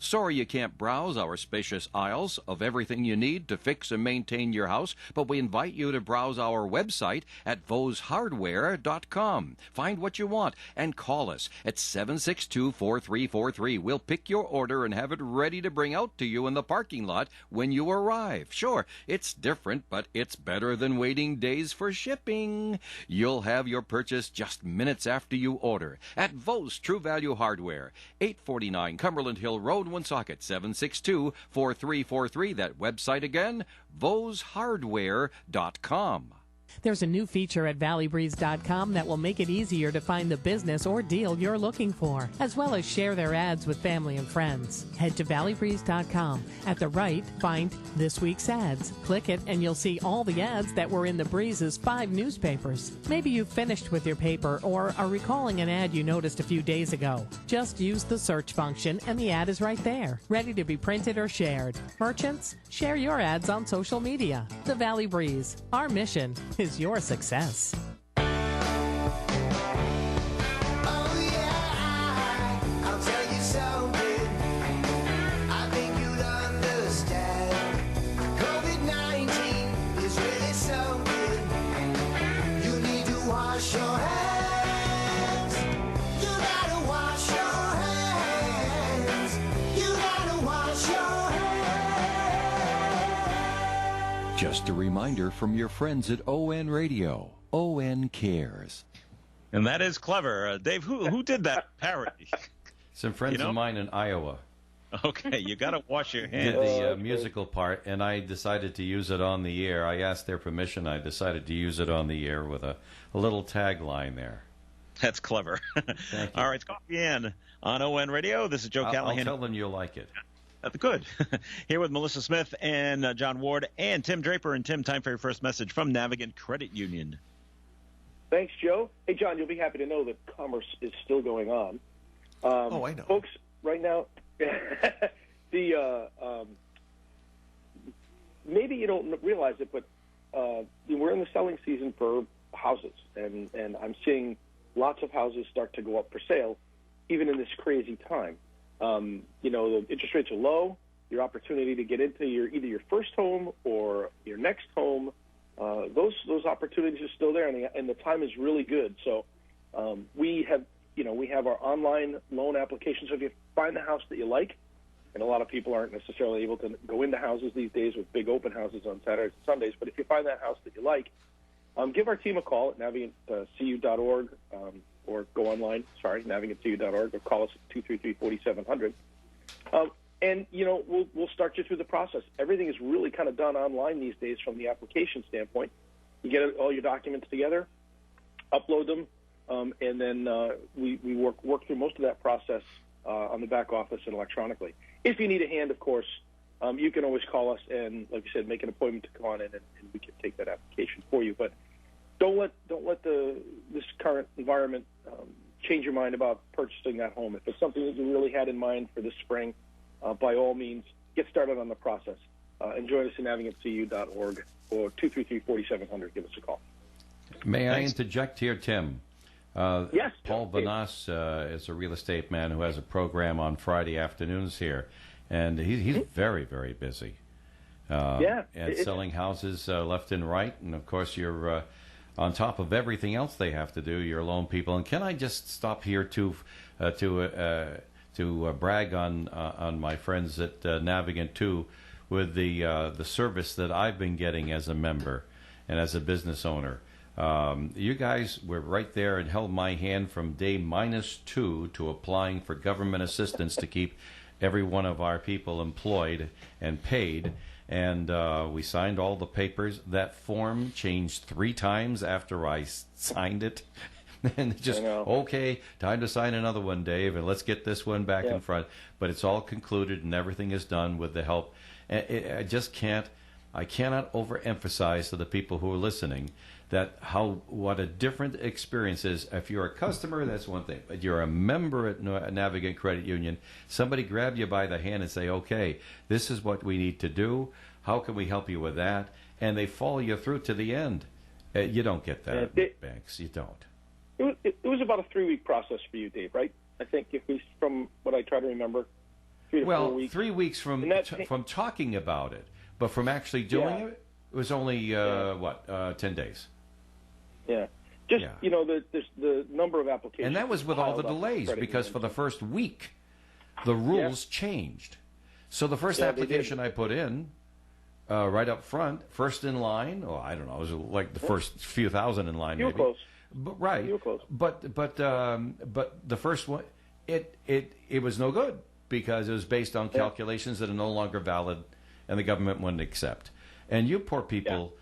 Sorry you can't browse our spacious aisles of everything you need to fix and maintain your house, but we invite you to browse our website at voshardware.com. Find what you want and call us at 762-4343. We'll pick your order and have it ready to bring out to you in the parking lot when you arrive. Sure, it's different, but it's better than waiting days for shipping. You'll have your purchase just minutes after you order at Vo's True Value Hardware, 849 Cumberland Hill Road, Woonsocket, 762-4343. That website again, voshardware.com. There's a new feature at valleybreeze.com that will make it easier to find the business or deal you're looking for, as well as share their ads with family and friends. Head to valleybreeze.com. At the right, find This Week's Ads. Click it and you'll see all the ads that were in the Breeze's 5 newspapers. Maybe you've finished with your paper or are recalling an ad you noticed a few days ago. Just use the search function and the ad is right there, ready to be printed or shared. Merchants, share your ads on social media. The Valley Breeze. Our mission is your success. Just a reminder from your friends at ON Radio. ON cares. And that is clever. Dave, who did that parody? Some friends of mine in Iowa. Okay, you got to wash your hands. Did the musical part, and I decided to use it on the air. I asked their permission. I decided to use it on the air with a little tagline there. That's clever. All right, it's Coffee In on ON Radio. This is Joe Callahan. I'll tell them you'll like it. Good. Here with Melissa Smith and John Ward and Tim Draper. And Tim, time for your first message from Navigant Credit Union. Thanks, Joe. Hey, John, you'll be happy to know that commerce is still going on. I know. Folks, right now, maybe you don't realize it, but we're in the selling season for houses, and I'm seeing lots of houses start to go up for sale, even in this crazy time. The interest rates are low. Your opportunity to get into either your first home or your next home, those opportunities are still there, and the time is really good. So we have our online loan application. So if you find the house that you like, and a lot of people aren't necessarily able to go into houses these days with big open houses on Saturdays and Sundays, but if you find that house that you like, give our team a call at navigantcu.org. Or go online, navigantcu.org, or call us at 233-4700. And, we'll start you through the process. Everything is really kind of done online these days from the application standpoint. You get all your documents together, upload them, and then we work through most of that process on the back office and electronically. If you need a hand, of course, you can always call us and, like you said, make an appointment to come on in, and we can take that application for you. But don't let this current environment change your mind about purchasing that home. If it's something that you really had in mind for this spring, by all means, get started on the process. And join us in navigancecu.org or 233-4700. Give us a call. May I interject here, Tim? Yes. Paul Vanas is a real estate man who has a program on Friday afternoons here, and he's very, very busy. And selling houses left and right, and of course you're on top of everything else they have to do. Your loan people. And can I just stop here to brag on my friends at Navigant 2 with the service that I've been getting as a member and as a business owner. You guys were right there and held my hand from day -2 to applying for government assistance to keep every one of our people employed and paid. And we signed all the papers. That form changed 3 times after I signed it. And just, okay, time to sign another one, Dave, and let's get this one back in front. But it's all concluded and everything is done with the help. I cannot overemphasize to the people who are listening that what a different experience is. If you're a customer, that's one thing. But you're a member at Navigant Credit Union, somebody grab you by the hand and say, okay, this is what we need to do. How can we help you with that? And they follow you through to the end. You don't get that at banks. You don't. It was about a 3-week process for you, Dave, right? I think from what I try to remember, 3 to 4 weeks. 3 weeks from talking about it, but from actually doing it was only 10 days. Yeah, the number of applications, and that was with all the delays because for the first week, the rules changed. So the first application I put in, right up front, first in line. Oh, I don't know, it was like the first few thousand in line. You were close. But, right, you were close. But the first one, it was no good because it was based on calculations that are no longer valid, and the government wouldn't accept. And you poor people,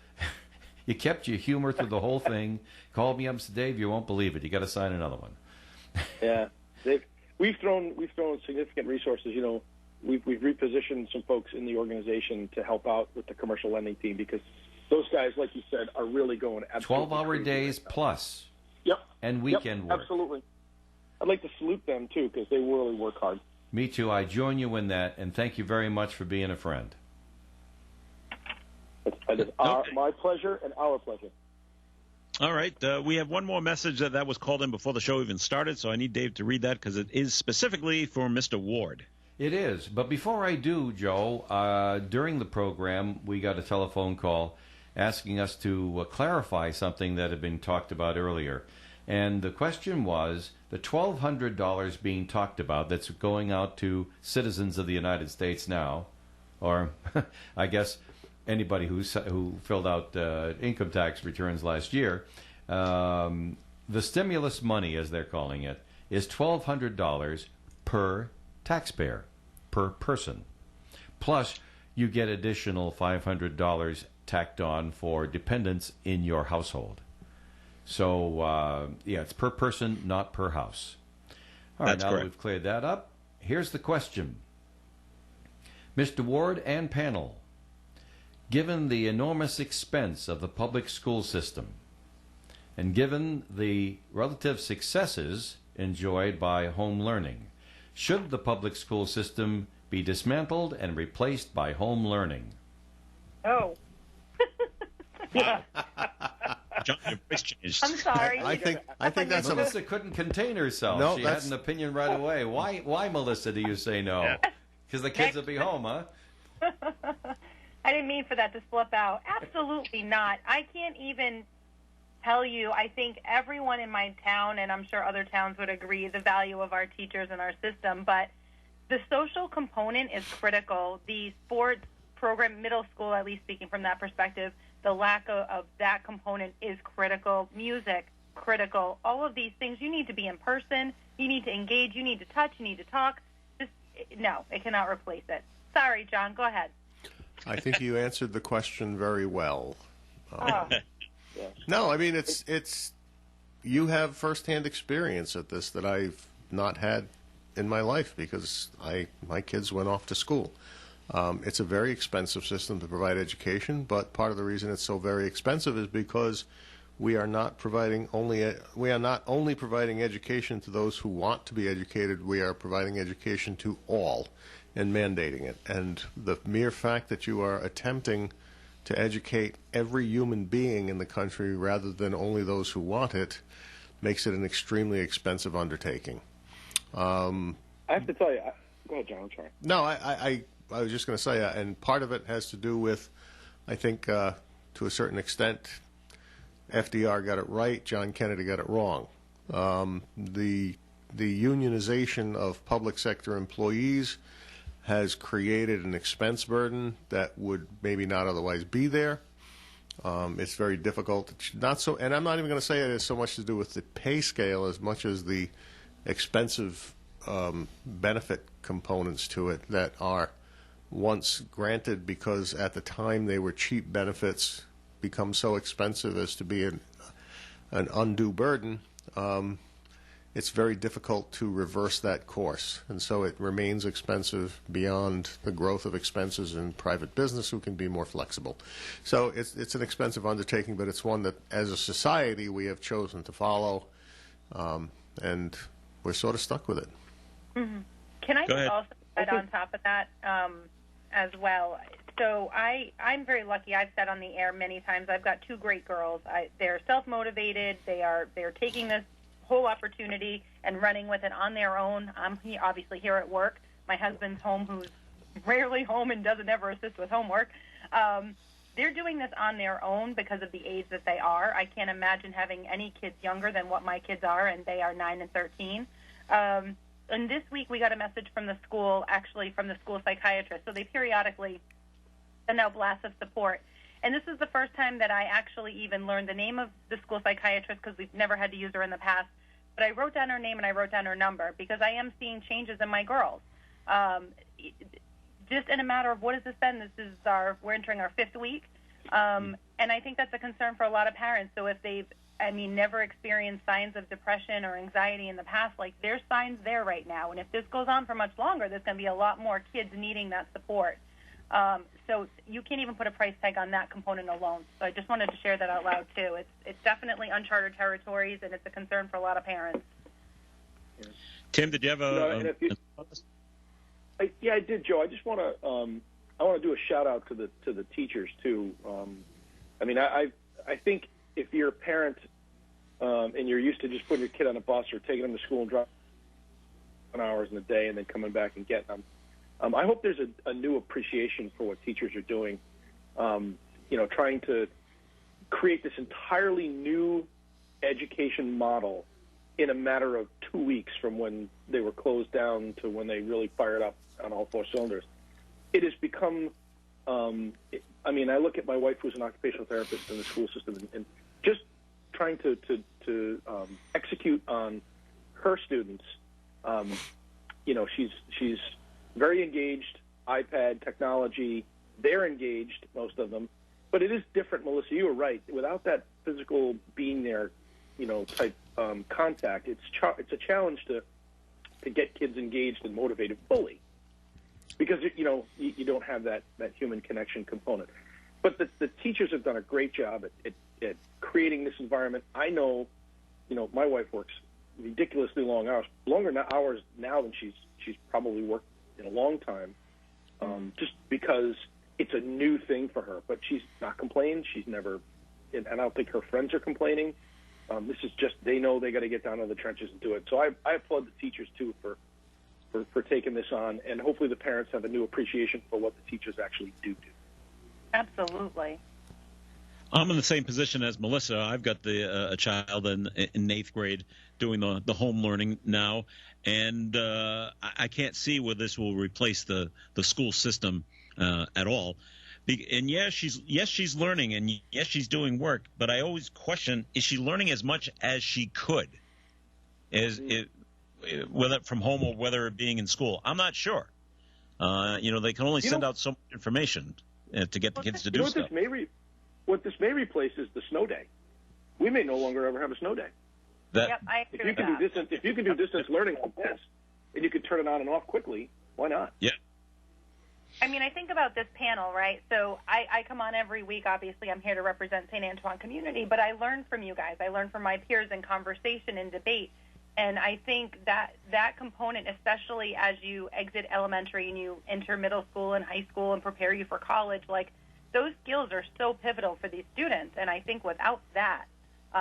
you kept your humor through the whole thing. Called me up and said, Dave, you won't believe it. You got to sign another one. Yeah, Dave, we've thrown significant resources. We've repositioned some folks in the organization to help out with the commercial lending team because those guys, like you said, are really going absolutely 12-hour days plus. Yep. And weekend work. Absolutely. I'd like to salute them, too, because they really work hard. Me too. I join you in that, and thank you very much for being a friend. It is my pleasure and our pleasure. All right. We have one more message that was called in before the show even started, so I need Dave to read that because it is specifically for Mr. Ward. It is. But before I do, Joe, during the program, we got a telephone call asking us to clarify something that had been talked about earlier. And the question was the $1,200 being talked about that's going out to citizens of the United States now, or I guess anybody who filled out income tax returns last year. The stimulus money, as they're calling it, is $1,200 per taxpayer, per person. Plus, you get additional $500 tacked on for dependents in your household. So, it's per person, not per house. All right, now that we've cleared that up, here's the question. Mr. Ward and panel, given the enormous expense of the public school system, and given the relative successes enjoyed by home learning, should the public school system be dismantled and replaced by home learning? Oh. John, your voice changed. I'm sorry. I think that's Melissa couldn't contain herself. No, she had an opinion right away. Why, Melissa, do you say no? Because the kids will be home, huh? I didn't mean for that to slip out. Absolutely not. I can't even tell you. I think everyone in my town, and I'm sure other towns would agree, the value of our teachers and our system. But the social component is critical. The sports program, middle school, at least speaking from that perspective, the lack of that component is critical. Music, critical. All of these things, you need to be in person. You need to engage. You need to touch. You need to talk. Just no, it cannot replace it. Sorry, John. Go ahead. I think you answered the question very well. No, I mean it's you have firsthand experience at this that I've not had in my life because my kids went off to school. It's a very expensive system to provide education, but part of the reason it's so very expensive is because we are not only providing education to those who want to be educated, we are providing education to all and mandating it. And the mere fact that you are attempting to educate every human being in the country rather than only those who want it makes it an extremely expensive undertaking. I have to tell you, go ahead, John, I'm sorry. No, I was just going to say, and part of it has to do with, I think, to a certain extent, FDR got it right, John Kennedy got it wrong. The unionization of public sector employees has created an expense burden that would maybe not otherwise be there. It's very difficult. And I'm not even going to say it has so much to do with the pay scale as much as the expensive benefit components to it that are once granted because at the time they were cheap benefits become so expensive as to be an undue burden. It's very difficult to reverse that course, and so it remains expensive beyond the growth of expenses in private business, who can be more flexible. So it's an expensive undertaking, but it's one that, as a society, we have chosen to follow, and we're sort of stuck with it. Mm-hmm. Can I just also add on top of that as well? So I'm very lucky. I've said on the air many times, I've got two great girls. They're self-motivated. They're taking this whole opportunity and running with it on their own. I'm obviously here at work. My husband's home, who's rarely home and doesn't ever assist with homework. They're doing this on their own because of the age that they are. I can't imagine having any kids younger than what my kids are, and they are 9 and 13. And this week we got a message from the school, actually from the school psychiatrist. So they periodically send out blasts of support. And this is the first time that I actually even learned the name of the school psychiatrist because we've never had to use her in the past. But I wrote down her name and I wrote down her number because I am seeing changes in my girls. Just in a matter of, what has this been? We're entering our 5th week. And I think that's a concern for a lot of parents. So if they've, never experienced signs of depression or anxiety in the past, like, there's signs there right now. And if this goes on for much longer, there's going to be a lot more kids needing that support. So you can't even put a price tag on that component alone. So I just wanted to share that out loud, too. It's definitely uncharted territories, and it's a concern for a lot of parents. Tim, did you have a... I did, Joe. I just want to do a shout-out to the teachers, too. I think if you're a parent and you're used to just putting your kid on a bus or taking them to school and dropping 1 hours in a day and then coming back and getting them, I hope there's a new appreciation for what teachers are doing, trying to create this entirely new education model in a matter of 2 weeks from when they were closed down to when they really fired up on all 4 cylinders. It has become, I look at my wife who's an occupational therapist in the school system and just trying to execute on her students. She's very engaged, iPad, technology. They're engaged, most of them. But it is different, Melissa. You were right. Without that physical being there, type contact, it's a challenge to get kids engaged and motivated fully because, you don't have that human connection component. But the teachers have done a great job at creating this environment. I know, my wife works ridiculously long hours, longer hours now than she's probably worked in a long time, just because it's a new thing for her. But she's not complaining. She's never, and I don't think her friends are complaining. This is just, they know they got to get down to the trenches and do it. So I applaud the teachers too for taking this on, and hopefully the parents have a new appreciation for what the teachers actually do. Absolutely. I'm in the same position as Melissa. I've got a child in 8th grade doing the home learning now, and I can't see where this will replace the school system at all. And she's learning, and yes, she's doing work, but I always question, is she learning as much as she could? whether from home or whether being in school. I'm not sure. They can only send out so much information to get the kids to do stuff. What this may replace is the snow day. We may no longer ever have a snow day. Yep, I agree with that. If you can do distance learning like this, and you can turn it on and off quickly, why not? Yeah. I mean, I think about this panel, right? So I come on every week. Obviously, I'm here to represent St. Antoine community, but I learn from you guys. I learn from my peers in conversation and debate. And I think that component, especially as you exit elementary and you enter middle school and high school and prepare you for college, like those skills are so pivotal for these students. And I think without that,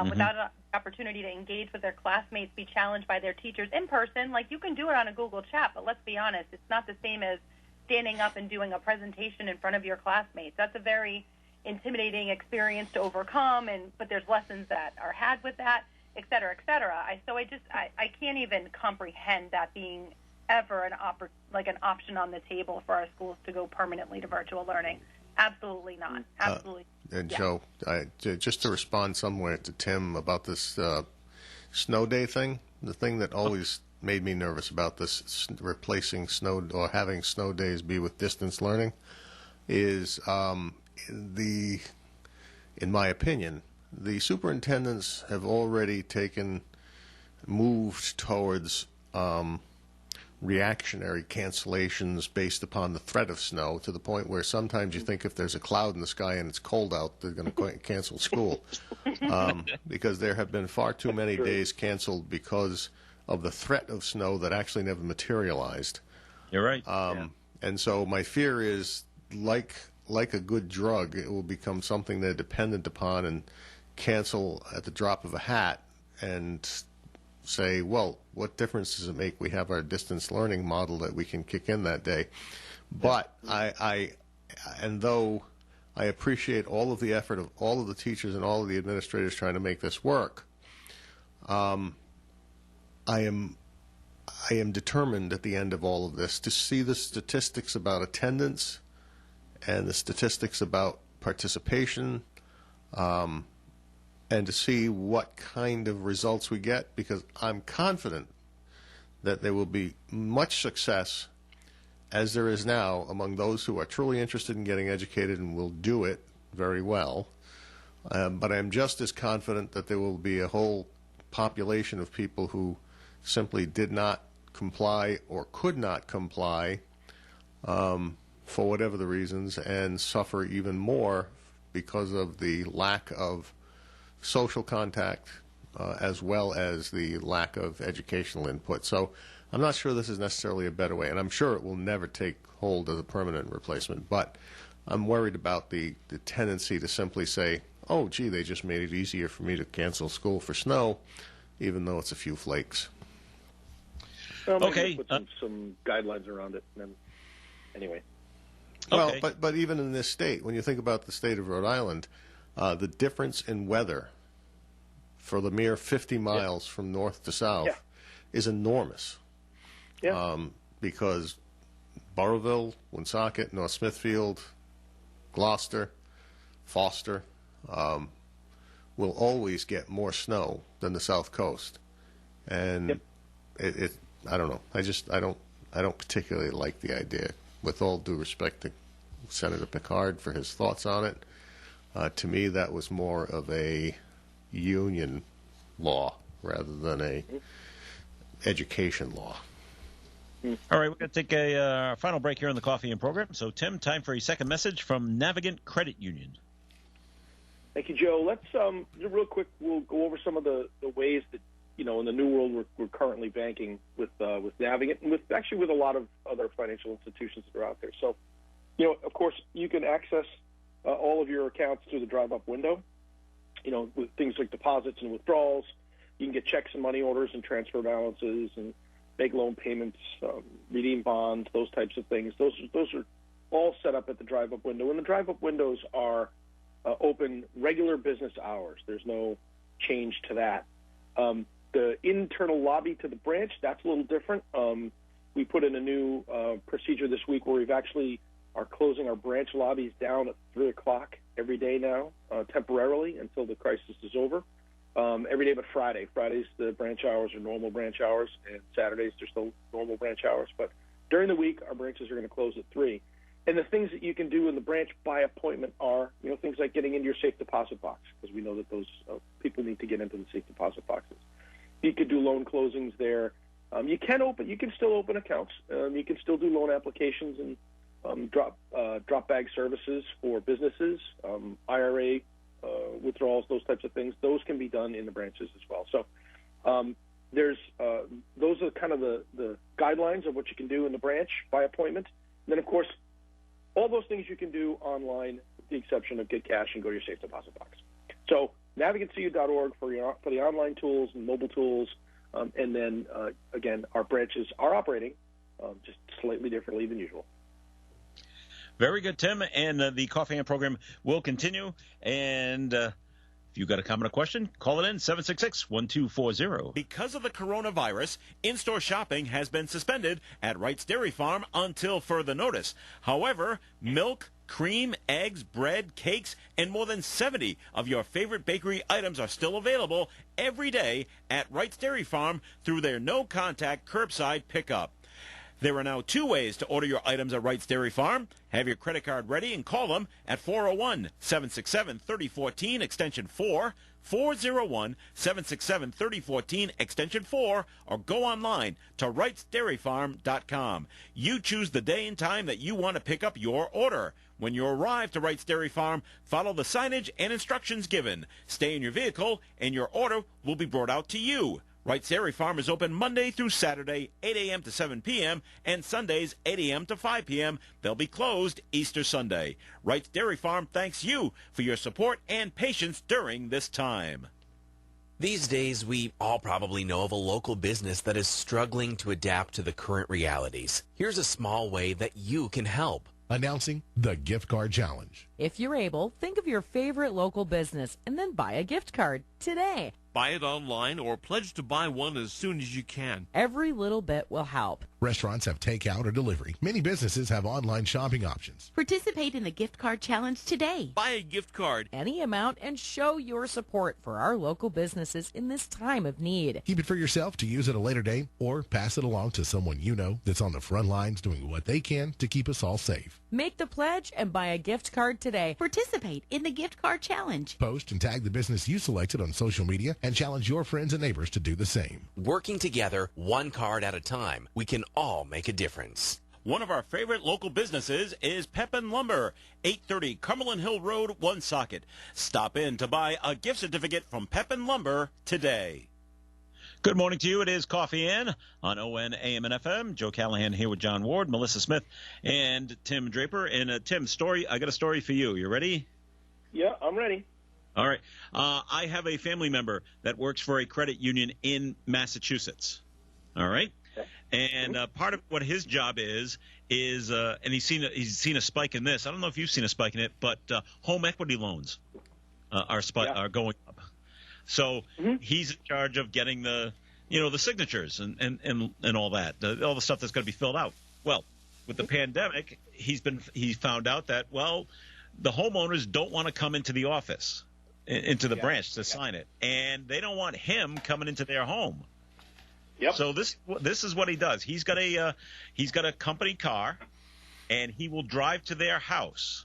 without an opportunity to engage with their classmates, be challenged by their teachers in person, like you can do it on a Google chat, but let's be honest, it's not the same as standing up and doing a presentation in front of your classmates. That's a very intimidating experience to overcome, but there's lessons that are had with that, et cetera, et cetera. I can't even comprehend that being ever an option on the table for our schools to go permanently to virtual learning. Absolutely not. Absolutely. And Joe, just to respond somewhere to Tim about this snow day thing, the thing that always made me nervous about this replacing snow or having snow days be with distance learning is in my opinion, the superintendents have already moved towards reactionary cancellations based upon the threat of snow, to the point where sometimes you think if there's a cloud in the sky and it's cold out, they're going to cancel school. Because there have been far too many days canceled because of the threat of snow that actually never materialized. You're right. And so my fear is, like a good drug, it will become something they're dependent upon and cancel at the drop of a hat and say, well, what difference does it make? We have our distance learning model that we can kick in that day. But and though I appreciate all of the effort of all of the teachers and all of the administrators trying to make this work, I am determined at the end of all of this to see the statistics about attendance and the statistics about participation, and to see what kind of results we get, because I'm confident that there will be much success, as there is now, among those who are truly interested in getting educated and will do it very well. But I'm just as confident that there will be a whole population of people who simply did not comply or could not comply for whatever the reasons, and suffer even more because of the lack of social contact as well as the lack of educational input. So I'm not sure this is necessarily a better way, and I'm sure it will never take hold as a permanent replacement, but I'm worried about the tendency to simply say, oh, gee, they just made it easier for me to cancel school for snow, even though it's a few flakes. Well, okay. Put some guidelines around it. And then, anyway. Well, Okay. but even in this state, when you think about the state of Rhode Island, the difference in weather for the mere 50 miles from north to south is enormous. Yeah. Because Burrillville, Woonsocket, North Smithfield, Gloucester, Foster will always get more snow than the South Coast, and it I don't know. I don't particularly like the idea. With all due respect to Senator Picard for his thoughts on it, to me that was more of a union law rather than a education law. All right, we're going to take a final break here on the Coffee and Program. So, Tim, time for a second message from Navigant Credit Union. Thank you, Joe. Let's real quick. We'll go over some of the ways that in the new world we're currently banking with Navigant, and with a lot of other financial institutions that are out there. So, of course, you can access all of your accounts through the drive-up window. With things like deposits and withdrawals, you can get checks and money orders and transfer balances and make loan payments, redeem bonds, those types of things. Those are all set up at the drive-up window, and the drive-up windows are open regular business hours. There's no change to that. The internal lobby to the branch, that's a little different. We put in a new procedure this week where we've actually are closing our branch lobbies down at 3 o'clock every day now, temporarily, until the crisis is over. every day but Friday. Fridays, the branch hours are normal branch hours, and Saturdays, they're still normal branch hours. But during the week, our branches are going to close at 3. And the things that you can do in the branch by appointment are, things like getting into your safe deposit box, because we know that those people need to get into the safe deposit boxes. You could do loan closings there. You can still open accounts. You can still do loan applications and drop bag services for businesses, IRA withdrawals, those types of things. Those can be done in the branches as well. So those are kind of the guidelines of what you can do in the branch by appointment. And then, of course, all those things you can do online, with the exception of get cash and go to your safe deposit box. So navigatecu.org for the online tools and mobile tools. And then, again, our branches are operating just slightly differently than usual. Very good, Tim. And the Coffee and program will continue. And if you've got a comment or question, call it in, 766-1240. Because of the coronavirus, in-store shopping has been suspended at Wright's Dairy Farm until further notice. However, milk, cream, eggs, bread, cakes, and more than 70 of your favorite bakery items are still available every day at Wright's Dairy Farm through their no-contact curbside pickup. There are now 2 ways to order your items at Wright's Dairy Farm. Have your credit card ready and call them at 401-767-3014, extension 4, 401-767-3014, extension 4, or go online to wrightsdairyfarm.com. You choose the day and time that you want to pick up your order. When you arrive to Wright's Dairy Farm, follow the signage and instructions given. Stay in your vehicle, and your order will be brought out to you. Wright's Dairy Farm is open Monday through Saturday, 8 a.m. to 7 p.m., and Sundays, 8 a.m. to 5 p.m. They'll be closed Easter Sunday. Wright's Dairy Farm thanks you for your support and patience during this time. These days, we all probably know of a local business that is struggling to adapt to the current realities. Here's a small way that you can help. Announcing the Gift Card Challenge. If you're able, think of your favorite local business and then buy a gift card today. Buy it online or pledge to buy one as soon as you can. Every little bit will help. Restaurants have takeout or delivery. Many businesses have online shopping options. Participate in the gift card challenge today. Buy a gift card. Any amount and show your support for our local businesses in this time of need. Keep it for yourself to use at a later date or pass it along to someone you know that's on the front lines doing what they can to keep us all safe. Make the pledge and buy a gift card today. Participate in the gift card challenge. Post and tag the business you selected on social media and challenge your friends and neighbors to do the same. Working together, one card at a time, we can all make a difference. One of our favorite local businesses is Pepin Lumber, 830 Cumberland Hill Road, Woonsocket. Stop in to buy a gift certificate from Pepin Lumber today. Good morning to you. It is Coffee In on ON, AM, and FM. Joe Callahan here with John Ward, Melissa Smith, and Tim Draper. And Tim, I got a story for you. You ready? Yeah, I'm ready. All right. I have a family member that works for a credit union in Massachusetts. All right. And part of what his job is and he's seen a spike in this. I don't know if you've seen a spike in it, but home equity loans are going up. So he's in charge of getting the signatures and all that, all the stuff that's going to be filled out. Well, with the pandemic, he found out that the homeowners don't want to come into the office, into the branch to sign it, and they don't want him coming into their home. Yep. So this is what he does. He's got a company car, and he will drive to their house,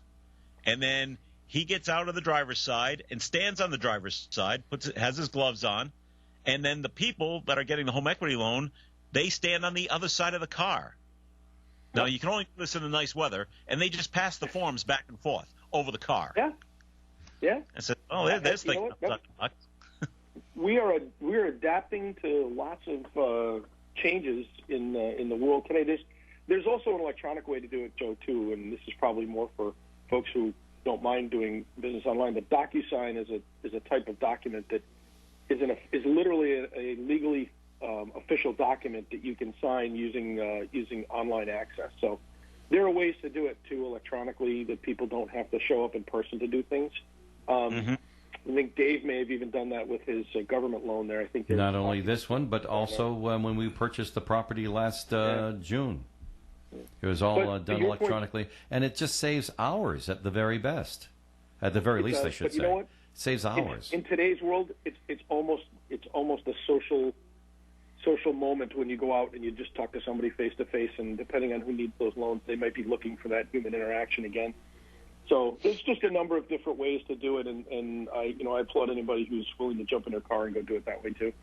and then he gets out of the driver's side and stands on the driver's side, has his gloves on, and then the people that are getting the home equity loan, they stand on the other side of the car. Now, you can only do this in the nice weather, and they just pass the forms back and forth over the car. Yeah. Yeah. I said, there's things. We're adapting to lots of changes in the world today. There's also an electronic way to do it, Joe, too, and this is probably more for folks who don't mind doing business online. But DocuSign is a type of document that is literally a legally official document that you can sign using online access. So there are ways to do it too electronically that people don't have to show up in person to do things. I think Dave may have even done that with his government loan there. I think not only this one, but also when we purchased the property last June. It was all done electronically, and it just saves hours at the very best. At the very least, I should say. Saves hours. In today's world, it's almost a social moment when you go out and you just talk to somebody face to face, and depending on who needs those loans, they might be looking for that human interaction again. So there's just a number of different ways to do it, and I applaud anybody who's willing to jump in their car and go do it that way too.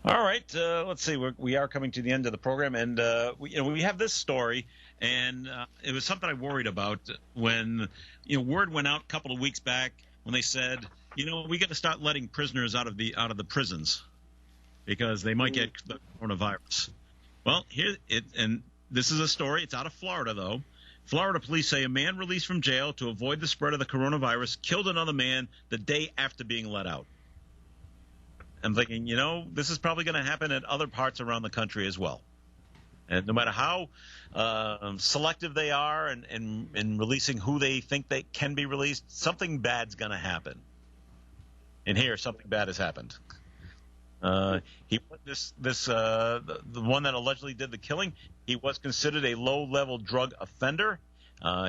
All right, let's see. We are coming to the end of the program, and we have this story, and it was something I worried about when word went out a couple of weeks back when they said, we got to start letting prisoners out of the prisons because they might get the coronavirus. Well, and this is a story. It's out of Florida, though. Florida police say a man released from jail to avoid the spread of the coronavirus killed another man the day after being let out. I'm thinking, this is probably going to happen at other parts around the country as well. And no matter how selective they are in releasing who they think they can be released, something bad's going to happen. And here, something bad has happened. The one that allegedly did the killing, he was considered a low-level drug offender.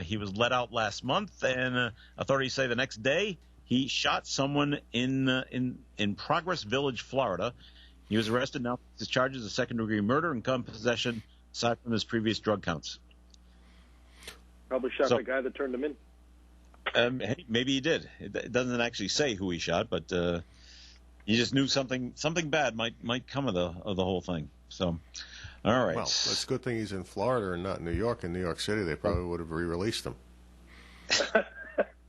He was let out last month, and authorities say the next day he shot someone in Progress Village, Florida. He was arrested now. His charges of second-degree murder and gun possession, aside from his previous drug counts. Probably shot the guy that turned him in. Hey, maybe he did. It doesn't actually say who he shot, but you just knew something bad might come of the whole thing. So, all right. Well, it's a good thing he's in Florida and not in New York. In New York City, they probably would have re-released him.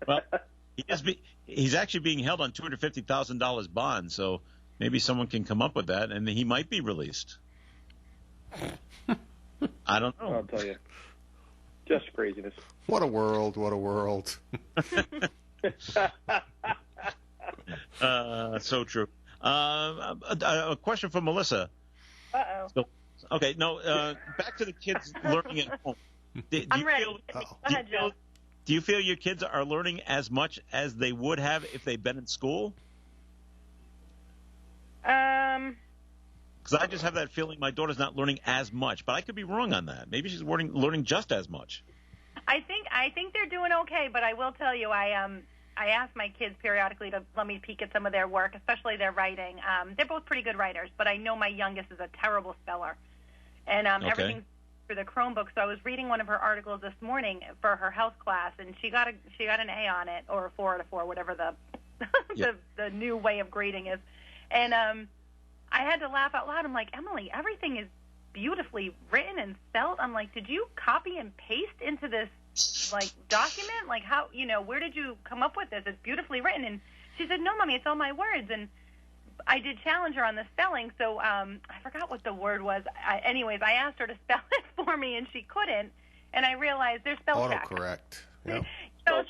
Well, he's actually being held on $250,000 bond, so maybe someone can come up with that, and he might be released. I don't know. I'll tell you. Just craziness. What a world, what a world. So true. A question from Melissa. Uh-oh. So, okay, no, back to the kids learning at home. I'm ready. Go ahead, Joe. Do you feel your kids are learning as much as they would have if they'd been in school? Because I just have that feeling my daughter's not learning as much, but I could be wrong on that. Maybe she's learning just as much. I think they're doing okay, but I will tell you, I ask my kids periodically to let me peek at some of their work, especially their writing. They're both pretty good writers, but I know my youngest is a terrible speller, and everything's through the Chromebook. So I was reading one of her articles this morning for her health class, and she got an A on it, or a 4 out of 4, whatever the the new way of grading is, and I had to laugh out loud. I'm like, Emily, everything is beautifully written and spelled. I'm like, did you copy and paste into this document? Like, how, where did you come up with this? It's beautifully written. And she said, no, Mommy, it's all my words. And I did challenge her on the spelling, so I forgot what the word was. Anyways, I asked her to spell it for me, and she couldn't. And I realized there's spell check. Autocorrect. Yep. So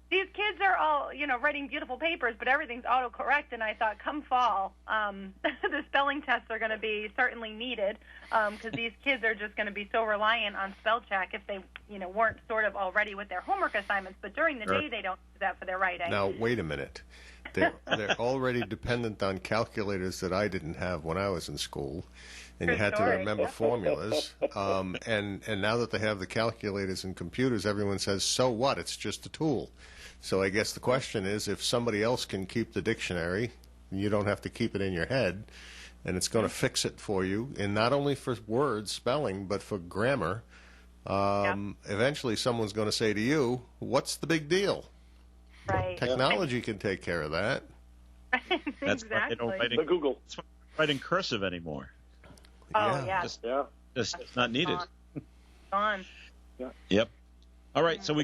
these kids are all, writing beautiful papers, but everything's autocorrect. And I thought, come fall, the spelling tests are going to be certainly needed because these kids are just going to be so reliant on spell check if they, weren't sort of already with their homework assignments. But during the day, they don't use that for their writing. Now, wait a minute. They're already dependent on calculators that I didn't have when I was in school, and you had to remember formulas. And now that they have the calculators and computers, everyone says, so what? It's just a tool. So I guess the question is, if somebody else can keep the dictionary, you don't have to keep it in your head, and it's going to fix it for you, and not only for words, spelling, but for grammar. Eventually someone's going to say to you, what's the big deal? Right. Technology can take care of that. That's why they don't write in Google. That's why they don't write in cursive anymore. Oh, yeah. Just not needed. Gone. Yep. All right, so we